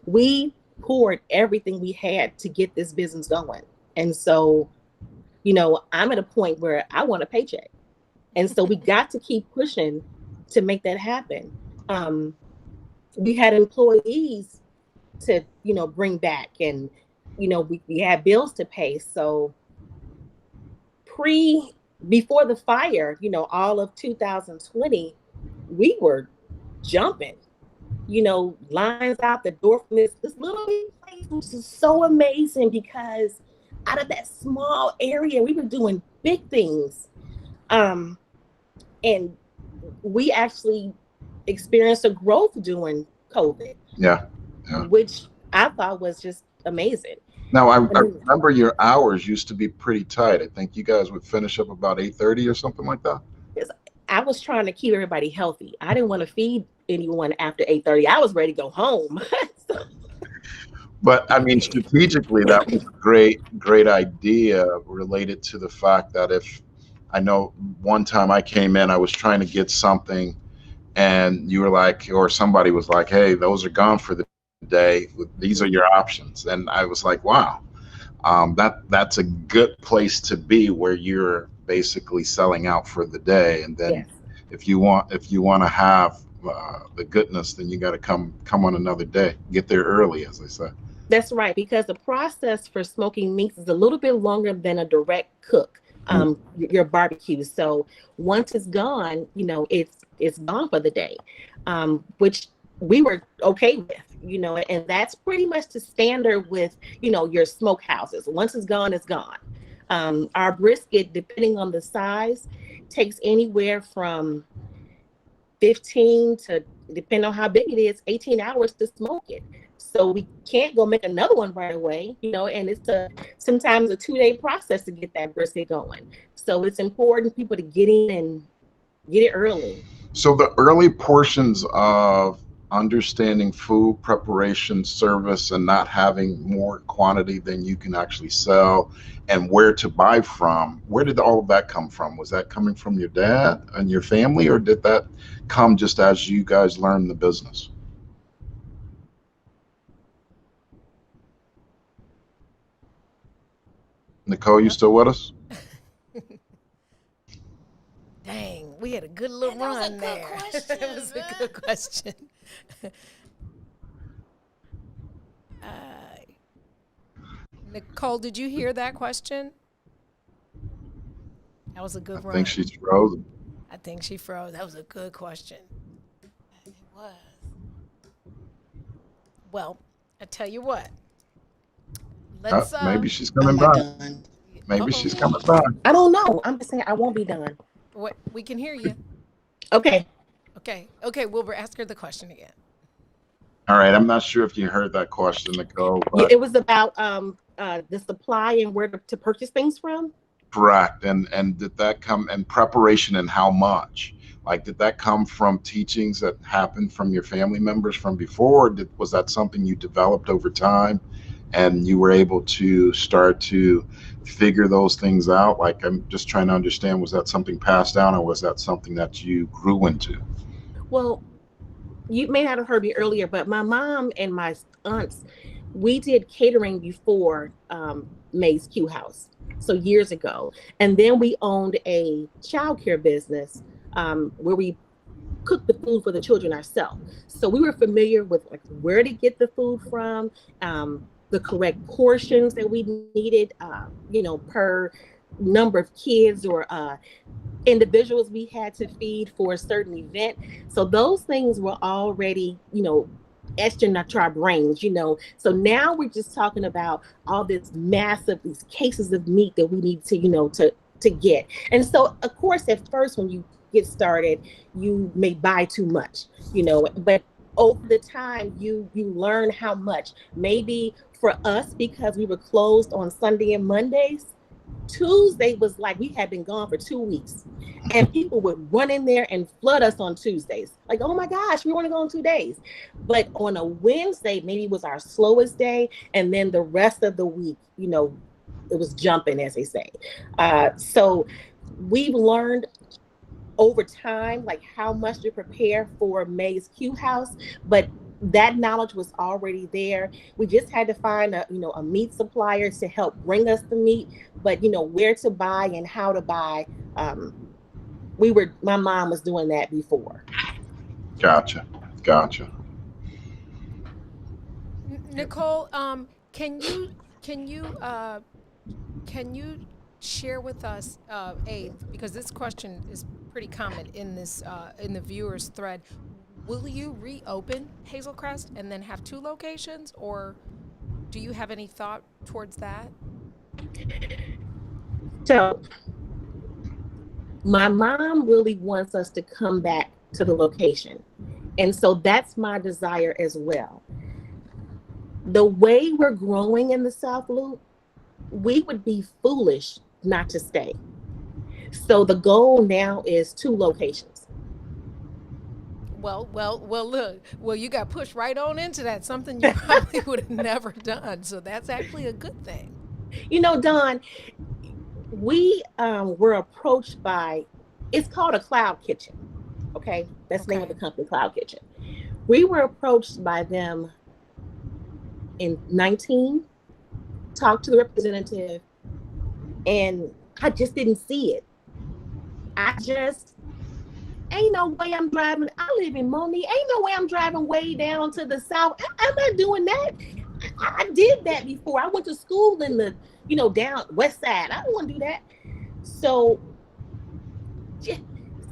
Speaker 9: We poured everything we had to get this business going. And so, I'm at a point where I want a paycheck. And so we got to keep pushing to make that happen. we had employees to, bring back, and, we had bills to pay. So before the fire, all of 2020, we were jumping, lines out the door from this little place, which is so amazing because out of that small area, we were doing big things. And we actually experienced a growth during COVID.
Speaker 6: Yeah.
Speaker 9: Which I thought was just amazing.
Speaker 6: Now, I remember your hours used to be pretty tight. I think you guys would finish up about 8:30 or something like that.
Speaker 9: I was trying to keep everybody healthy. I didn't want to feed anyone after 8:30. I was ready to go home.
Speaker 6: But I mean, strategically, that was a great idea related to the fact that if I know one time I came in, I was trying to get something, and you were like, or somebody was like, "Hey, those are gone for the day. These are your options." And I was like, "Wow, that's a good place to be, where you're basically selling out for the day. And then
Speaker 9: Yes.
Speaker 6: if you want to have the goodness, then you got to come on another day. Get there early, as they say."
Speaker 9: That's right, because the process for smoking meats is a little bit longer than a direct cook. Your barbecue. So once it's gone, it's gone for the day, which we were okay with, and that's pretty much the standard with, your smokehouses. Once it's gone, it's gone. Our brisket, depending on the size, takes anywhere from 15 to, depending on how big it is, 18 hours to smoke it. So we can't go make another one right away, and it's sometimes a 2-day process to get that brisket going. So it's important people to get in and get it early.
Speaker 6: So the early portions of understanding food preparation, service, and not having more quantity than you can actually sell, and where to buy from, where did all of that come from? Was that coming from your dad and your family, or did that come just as you guys learned the business? Nicole, you still with us?
Speaker 5: Dang, we had a good little run there. That was a good question. Nicole, did you hear that question? That was a good run.
Speaker 6: I think she's frozen.
Speaker 5: I think she froze. That was a good question. It was. Well, I tell you what. Let's.
Speaker 6: Maybe she's coming back. Maybe she's coming back.
Speaker 9: I don't know. I'm just saying I won't be done.
Speaker 5: What? We can hear you.
Speaker 9: Okay.
Speaker 5: Okay, Wilbur, ask her the question again.
Speaker 6: All right. I'm not sure if you heard that question, Nicole.
Speaker 9: Yeah, it was about the supply and where to purchase things from.
Speaker 6: Correct. And did that come, and preparation, and how much? Like, did that come from teachings that happened from your family members from before? Or was that something you developed over time, and you were able to start to figure those things out? Like, I'm just trying to understand, was that something passed down, or was that something that you grew into?
Speaker 9: Well, you may not have heard me earlier, but my mom and my aunts, we did catering before May's Q House. So years ago. And then we owned a childcare business where we cooked the food for the children ourselves. So we were familiar with like where to get the food from, the correct portions that we needed, per number of kids or individuals we had to feed for a certain event. So those things were already, etched into our brains, So now we're just talking about all these cases of meat that we need to, to get. And so, of course, at first, when you get started, you may buy too much, but over the time, you learn how much. Maybe for us, because we were closed on Sunday and Mondays, Tuesday was like we had been gone for 2 weeks, and people would run in there and flood us on Tuesdays. Like, oh my gosh, we want to go on 2 days. But on a Wednesday, maybe was our slowest day, and then the rest of the week, it was jumping, as they say. So we've learned over time, like how much to prepare for May's Q House, but that knowledge was already there. We just had to find a meat supplier to help bring us the meat, but where to buy and how to buy. My mom was doing that before.
Speaker 6: Gotcha.
Speaker 5: Nicole, can you share with us because this question is pretty common in this in the viewers thread. Will you reopen Hazel Crest and then have 2 locations, or do you have any thought towards that?
Speaker 14: So my mom really wants us to come back to the location. And so that's my desire as well. The way we're growing in the South Loop, we would be foolish not to stay. So the goal now is 2 locations.
Speaker 5: Well, look. Well, you got pushed right on into that, something you probably would have never done. So that's actually a good thing.
Speaker 14: You know, Dawn, we were approached by, it's called a cloud kitchen. Okay. That's the name of the company, Cloud Kitchen. We were approached by them in 19, talked to the representative, and I just didn't see it. Ain't no way I'm driving. I live in Moni. Ain't no way I'm driving way down to the South. I'm not doing that. I did that before. I went to school in the, down West Side. I don't want to do that. So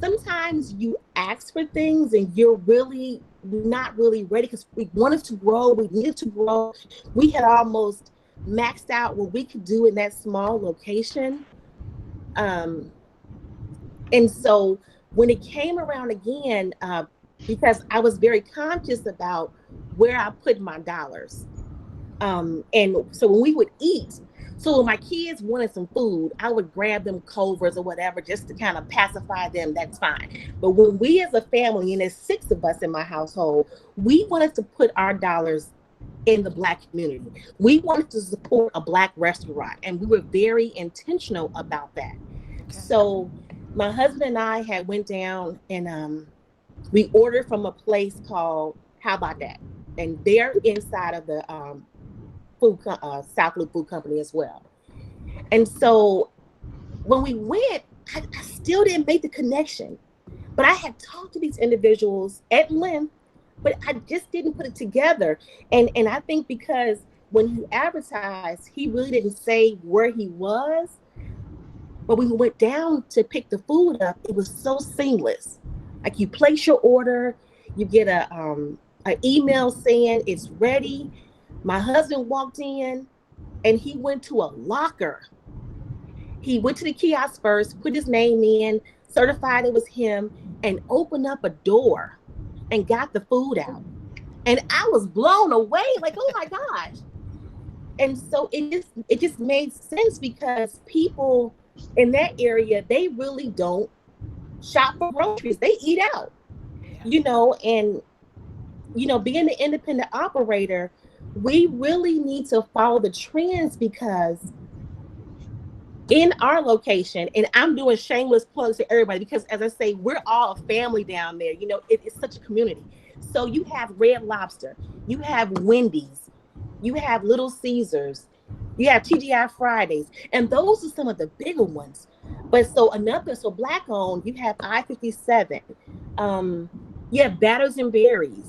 Speaker 14: sometimes you ask for things and you're really not really ready, because we wanted to grow. We needed to grow. We had almost maxed out what we could do in that small location. And so when it came around again, because I was very conscious about where I put my dollars. And so when we would eat, so when my kids wanted some food, I would grab them Culvers or whatever just to kind of pacify them. That's fine. But when we as a family, and there's 6 of us in my household, we wanted to put our dollars in the Black community. We wanted to support a Black restaurant, and we were very intentional about that. Okay. So my husband and I had went down and we ordered from a place called How About That? And they're inside of the South Loop Food Company as well. And so when we went, I still didn't make the connection. But I had talked to these individuals at length, but I just didn't put it together. And I think because when he advertised, he really didn't say where he was. But when we went down to pick the food up, it was so seamless. Like, you place your order, you get an email saying it's ready. My husband walked in and he went to a locker. He went to the kiosk first, put his name in, certified it was him, and opened up a door and got the food out. And I was blown away, like, oh my gosh. And so it just made sense, because people in that area, they really don't shop for groceries. They eat out, and, being an independent operator, we really need to follow the trends, because in our location, and I'm doing shameless plugs to everybody, because as I say, we're all a family down there. It's such a community. So you have Red Lobster, you have Wendy's, you have Little Caesars, you have TGI Fridays, and those are some of the bigger ones. But so Black owned, you have I-57, you have Batters and Berries.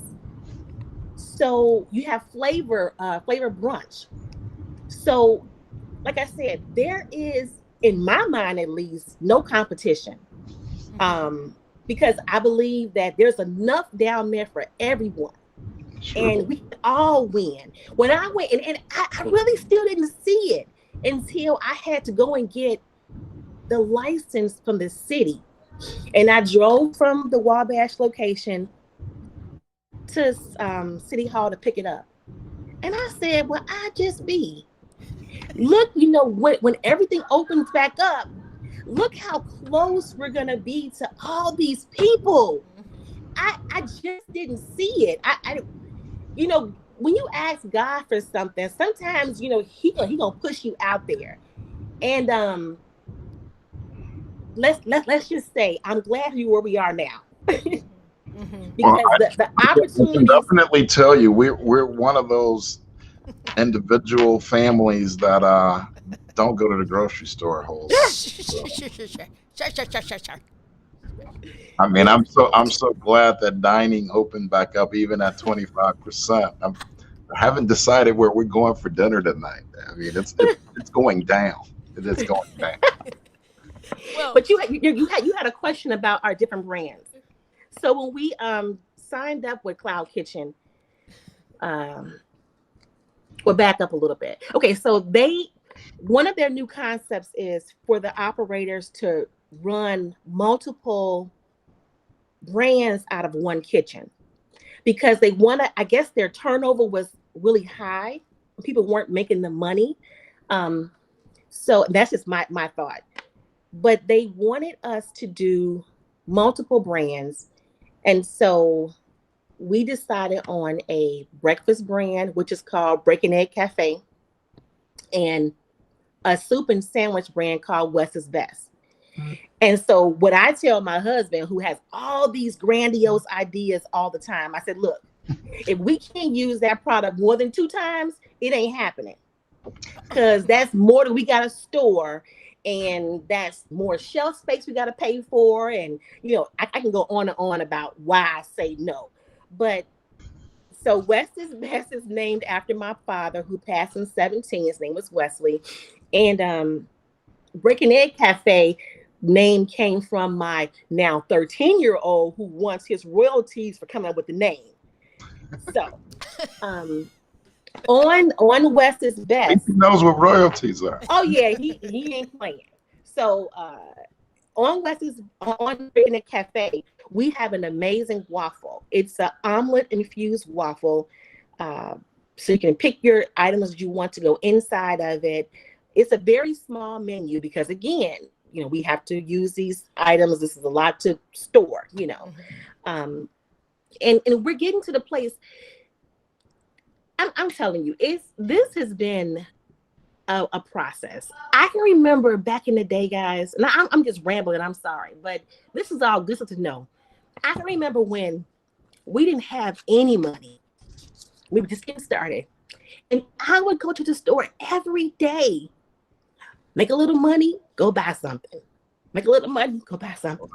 Speaker 14: So you have Flavor Brunch. So, like I said, there is, in my mind at least, no competition. Because I believe that there's enough down there for everyone. Sure. And we all win. When I went, and I really still didn't see it until I had to go and get the license from the city. And I drove from the Wabash location to City Hall to pick it up. And I said, well, I just be. Look, when everything opens back up, look how close we're going to be to all these people. I just didn't see it. I when you ask God for something, sometimes, he gonna push you out there. And let's just say, I'm glad you're where we are now. Because the opportunity. I can
Speaker 6: definitely tell you, we're one of those individual families that don't go to the grocery store whole. So. I mean, I'm so glad that dining opened back up, even at 25%. I haven't decided where we're going for dinner tonight. I mean, it's going down. It is going down.
Speaker 5: Well,
Speaker 9: But you had a question about our different brands. So when we signed up with Cloud Kitchen, we'll back up a little bit. Okay, so one of their new concepts is for the operators to run multiple brands out of one kitchen, because they want to, I guess their turnover was really high. People weren't making the money. So that's just my thought. But they wanted us to do multiple brands. And so we decided on a breakfast brand, which is called Break and Egg Cafe, and a soup and sandwich brand called West's Best. And so what I tell my husband, who has all these grandiose ideas all the time, I said, look, if we can't use that product more than 2 times, it ain't happening. Because that's more than we got to store. And that's more shelf space we got to pay for. And, I can go on and on about why I say no. But so West's Best is named after my father, who passed in 2017. His name was Wesley. And Break and Egg Cafe name came from my now 13-year-old, who wants his royalties for coming up with the name. So on West's Best,
Speaker 6: He knows what royalties are.
Speaker 9: oh yeah, he ain't playing. So on Break and Egg Cafe, we have an amazing waffle. It's an omelet infused waffle. So you can pick your items that you want to go inside of it. It's a very small menu because, again, we have to use these items. This is a lot to store, and we're getting to the place. I'm telling you, this has been a process. I can remember back in the day, guys, and I'm just rambling. I'm sorry, but this is all good to know. I can remember when we didn't have any money. We were just getting started, and I would go to the store every day. Make a little money, go buy something. Make a little money, go buy something.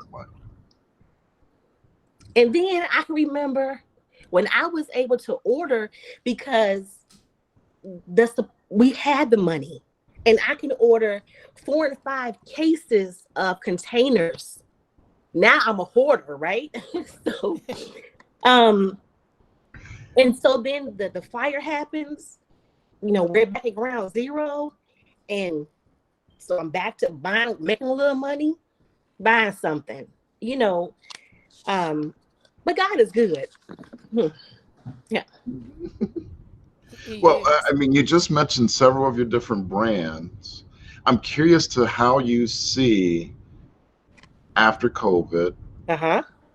Speaker 9: And then I can remember when I was able to order, because we had the money, and I can order 4 and 5 cases of containers. Now I'm a hoarder, right? So, and so then the fire happens. We're back at ground zero, and so I'm back to making a little money, buying something, but God is good. Yeah.
Speaker 6: Well, I mean, you just mentioned several of your different brands. I'm curious to how you see after COVID,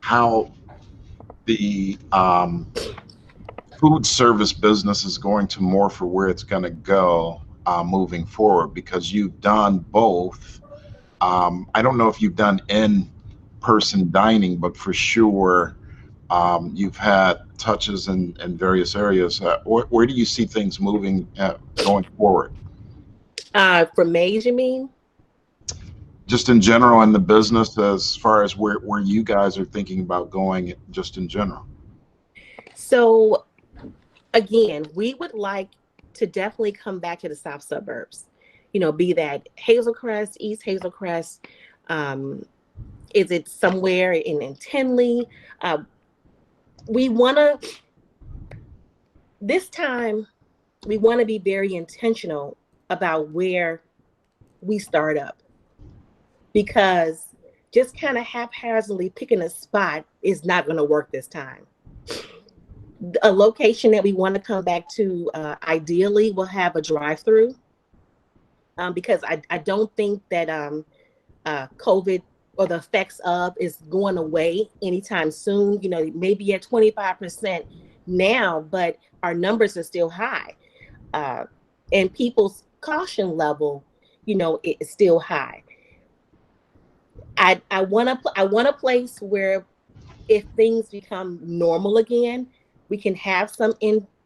Speaker 6: how the food service business is going to morph, or where it's going to go moving forward, because you've done both. I don't know if you've done in-person dining, but for sure you've had touches in various areas. Where do you see things moving going forward?
Speaker 9: For Maze, you mean?
Speaker 6: Just in general in the business, as far as where you guys are thinking about going, just in general. So
Speaker 9: again, we would like to definitely come back to the South suburbs, be that Hazelcrest, East Hazelcrest, is it somewhere in Tinley? This time, we want to be very intentional about where we start up, because just kind of haphazardly picking a spot is not going to work this time. A location that we want to come back to, ideally, will have a drive-through, because I don't think that COVID or the effects of is going away anytime soon. Maybe at 25% now, but our numbers are still high, and people's caution level, is still high. I want a place where, if things become normal again, we can have some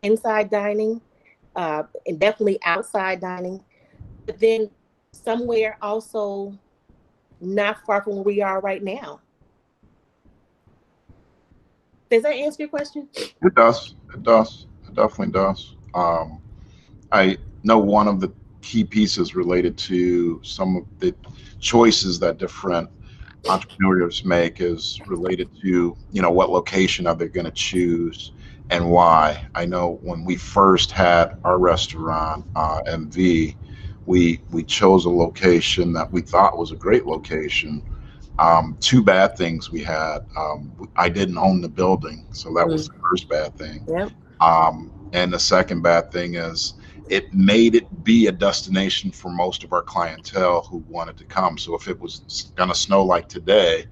Speaker 9: inside dining, and definitely outside dining, but then somewhere also not far from where we are right now. Does that answer your question?
Speaker 6: It does. It does. It definitely does. I know one of the key pieces related to some of the choices that different entrepreneurs make is related to, what location are they going to choose and why. I know when we first had our restaurant, MV, we chose a location that we thought was a great location. Two bad things we had. I didn't own the building, so that was the first bad thing.
Speaker 18: Yep.
Speaker 6: And the second bad thing is it made it be a destination for most of our clientele who wanted to come. So if it was going to snow like today,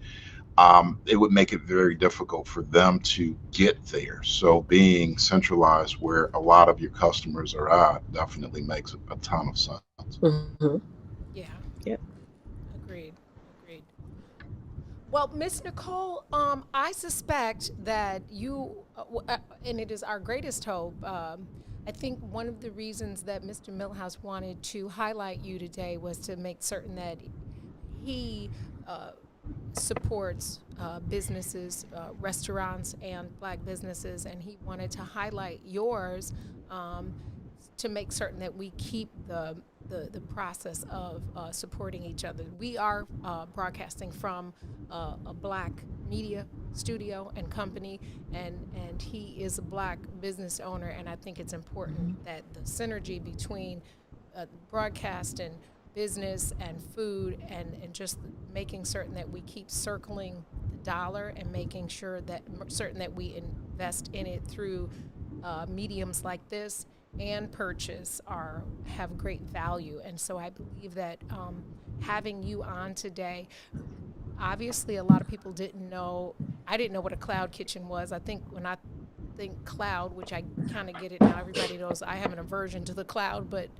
Speaker 6: it would make it very difficult for them to get there. So being centralized where a lot of your customers are at definitely makes a ton of sense.
Speaker 18: Mm-hmm.
Speaker 5: Yeah.
Speaker 18: Yep.
Speaker 5: Agreed. Agreed. Well, Miss Nicole, I suspect that you, and it is our greatest hope. I think one of the reasons that Mr. Milhouse wanted to highlight you today was to make certain that he supports businesses, restaurants, and black businesses, and he wanted to highlight yours to make certain that we keep the process of supporting each other. We are broadcasting from a black media studio and company, and he is a black business owner, and I think it's important that the synergy between broadcast and business and food and just making certain that we keep circling the dollar and making sure that certain that we invest in it through mediums like this and purchase have great value. And so I believe that having you on today, obviously a lot of people didn't know, I didn't know what a cloud kitchen was. I think when I think cloud, which I kind of get it now, everybody knows I have an aversion to the cloud, but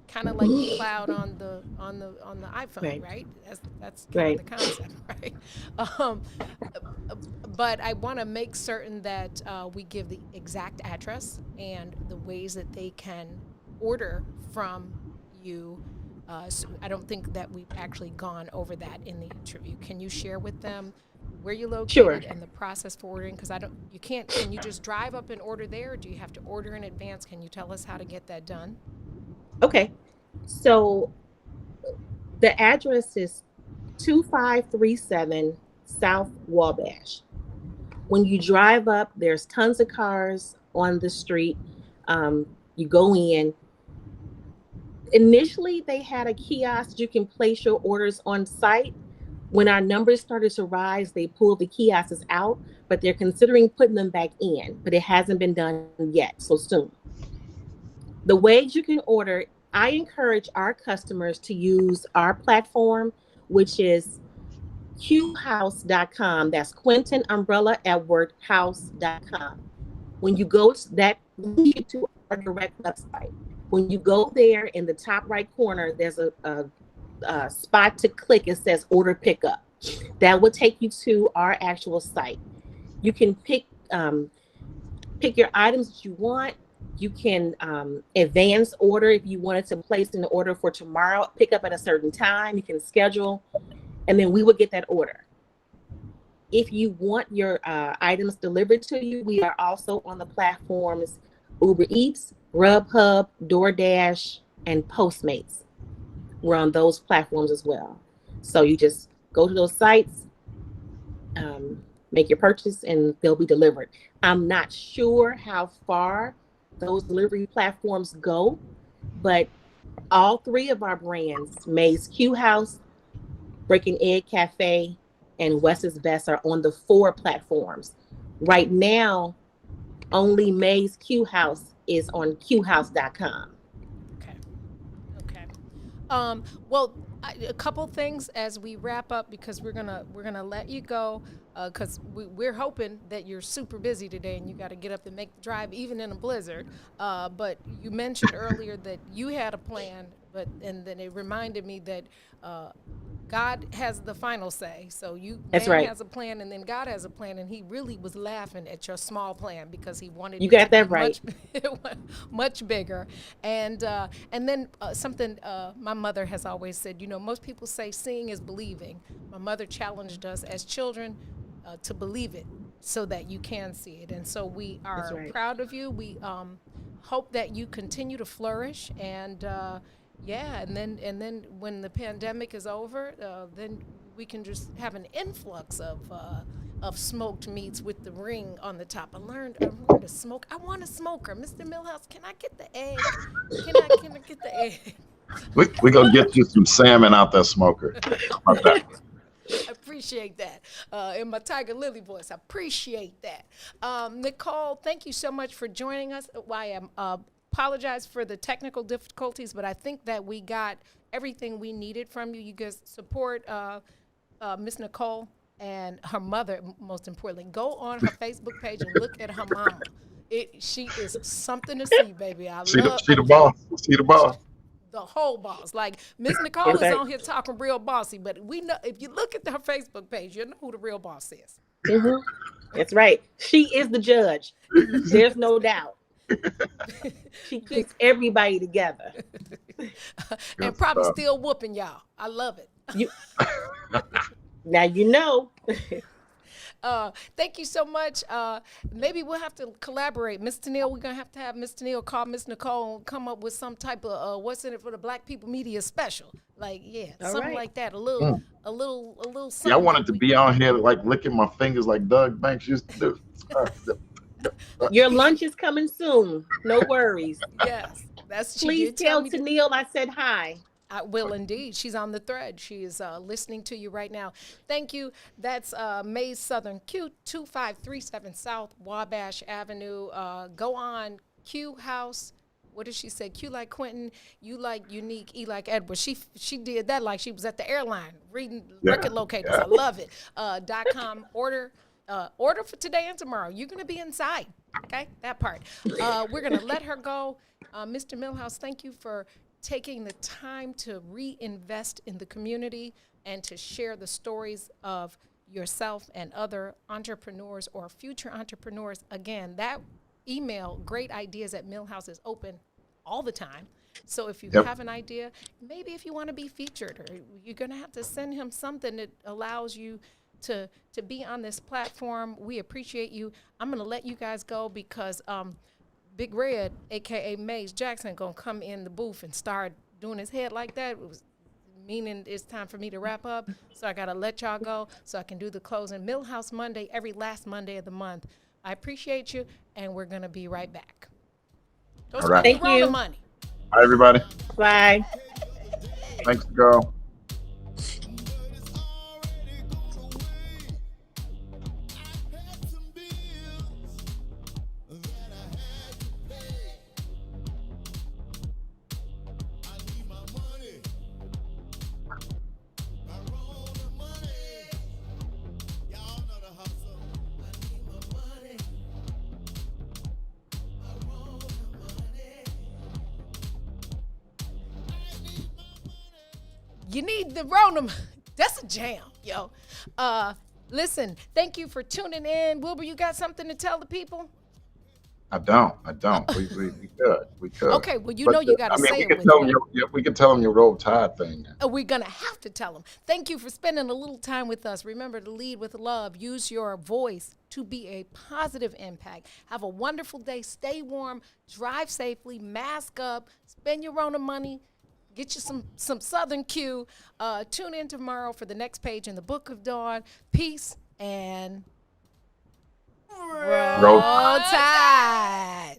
Speaker 5: kind of like the cloud on the iPhone, right? That's kind of the concept, right? But I want to make certain that we give the exact address and the ways that they can order from you. So I don't think that we've actually gone over that in the interview. Can you share with them where you're located and the process for ordering? Because can you just drive up and order there, or do you have to order in advance? Can you tell us how to get that done?
Speaker 18: Okay. So the address is 2537 South Wabash. When you drive up, there's tons of cars on the street. You go in. Initially, they had a kiosk. You can place your orders on site. When our numbers started to rise, they pulled the kiosks out, but they're considering putting them back in, but it hasn't been done yet, so soon. The ways you can order, I encourage our customers to use our platform, which is qhouse.com. That's Quentin Umbrella Edward House.com. When you go to that, lead you to our direct website. When you go there in the top right corner, there's a spot to click. It says order pickup. That will take you to our actual site. You can pick your items that you want. You can advance order if you wanted to place an order for tomorrow, pick up at a certain time. You can schedule, and then we will get that order. If you want your items delivered to you, we are also on the platforms Uber Eats, Grubhub, DoorDash, and Postmates. We're on those platforms as well. So you just go to those sites, make your purchase, and they'll be delivered. I'm not sure how far those delivery platforms go, but all three of our brands, May's Q House, Breaking Egg Cafe, and Wes's Best, are on the 4 platforms. Right now, only May's Q House is on qhouse.com.
Speaker 5: Okay. Well, a couple things as we wrap up, because we're gonna let you go, because we're hoping that you're super busy today and you got to get up and make the drive even in a blizzard. But you mentioned earlier that you had a plan, and then it reminded me that God has the final say. So
Speaker 18: That's
Speaker 5: man
Speaker 18: right.
Speaker 5: has a plan, and then God has a plan, and he really was laughing at your small plan because he wanted
Speaker 18: You
Speaker 5: it
Speaker 18: got
Speaker 5: to
Speaker 18: that
Speaker 5: be
Speaker 18: right.
Speaker 5: much bigger. And then something my mother has always said, most people say seeing is believing. My mother challenged us as children to believe it so that you can see it. And so we are
Speaker 18: right.
Speaker 5: proud of you. We hope that you continue to flourish, and and then when the pandemic is over, then we can just have an influx of smoked meats with the ring on the top. I learned to smoke. I want a smoker, Mr. Milhouse. Can I get the egg? Can I get the egg?
Speaker 6: We gonna get you some salmon out that smoker. How about that?
Speaker 5: I appreciate that. In my Tiger Lily voice, I appreciate that. Nicole, thank you so much for joining us. I apologize for the technical difficulties, but I think that we got everything we needed from you. You guys support Miss Nicole and her mother, most importantly. Go on her Facebook page and look at her mama. She is something to see, baby.
Speaker 6: She the boss. She the boss.
Speaker 5: The whole boss. Like, Miss Nicole is on here talking real bossy, but we know if you look at her Facebook page, you know who the real boss is.
Speaker 18: Mm-hmm. That's right. She is the judge. There's no doubt. She keeps everybody together.
Speaker 5: And probably still whooping y'all. I love it.
Speaker 18: Now you know.
Speaker 5: Thank you so much. Maybe we'll have to collaborate. Mr. Neal, we're going to have Mr. Neal call Miss Nicole and come up with some type of what's in it for the Black People Media special. Like, something like that. A little something.
Speaker 6: Yeah, I wanted to be on here like licking my fingers like Doug Banks used to do.
Speaker 18: Your lunch is coming soon. No worries.
Speaker 5: Yes.
Speaker 18: Please tell Tennille I said hi.
Speaker 5: I will indeed. She's on the thread. She is listening to you right now. Thank you. That's Mays Southern Q, 2537 South Wabash Avenue. Go on Q House. What did she say? Q like Quentin, U like Unique, E like Edward. She did that like she was at the airline reading record locators. I love it. .com order for today and tomorrow. You're gonna be inside. Okay, that part. We're gonna let her go. Mr. Milhouse, thank you for taking the time to reinvest in the community and to share the stories of yourself and other entrepreneurs or future entrepreneurs. Again, that email, greatideas@Milhouse, is open all the time. So if you have an idea, maybe if you want to be featured, or you're going to have to send him something that allows you to be on this platform. We appreciate you. I'm going to let you guys go because Big Red, a.k.a. Mays Jackson, going to come in the booth and start doing his head like that. It was meaning it's time for me to wrap up. So I got to let y'all go so I can do the closing. Milhouse Monday, every last Monday of the month. I appreciate you, and we're going to be right back. Go
Speaker 6: all right.
Speaker 18: Thank you.
Speaker 5: Money.
Speaker 6: Bye, everybody.
Speaker 18: Bye.
Speaker 6: Thanks, girl.
Speaker 5: You need the Rona. That's a jam, yo. Listen, thank you for tuning in. Wilbur, you got something to tell the people?
Speaker 6: I don't. We could.
Speaker 5: Okay, well, you got to say it.
Speaker 6: We can tell them your Roll Tide thing.
Speaker 5: We're going to have to tell them. Thank you for spending a little time with us. Remember to lead with love. Use your voice to be a positive impact. Have a wonderful day. Stay warm. Drive safely. Mask up. Spend your Rona money. Get you some Southern Q. Tune in tomorrow for the next page in the Book of Dawn. Peace and Roll Tide.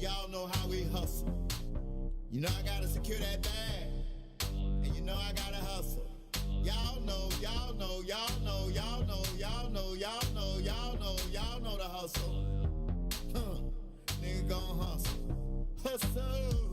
Speaker 1: Y'all know how we hustle. You know I gotta secure that bag. And you know I gotta hustle. Y'all know, y'all know, y'all know, y'all know, y'all know, y'all know, y'all know, y'all know the hustle. Nigga gon' hustle. Hustle.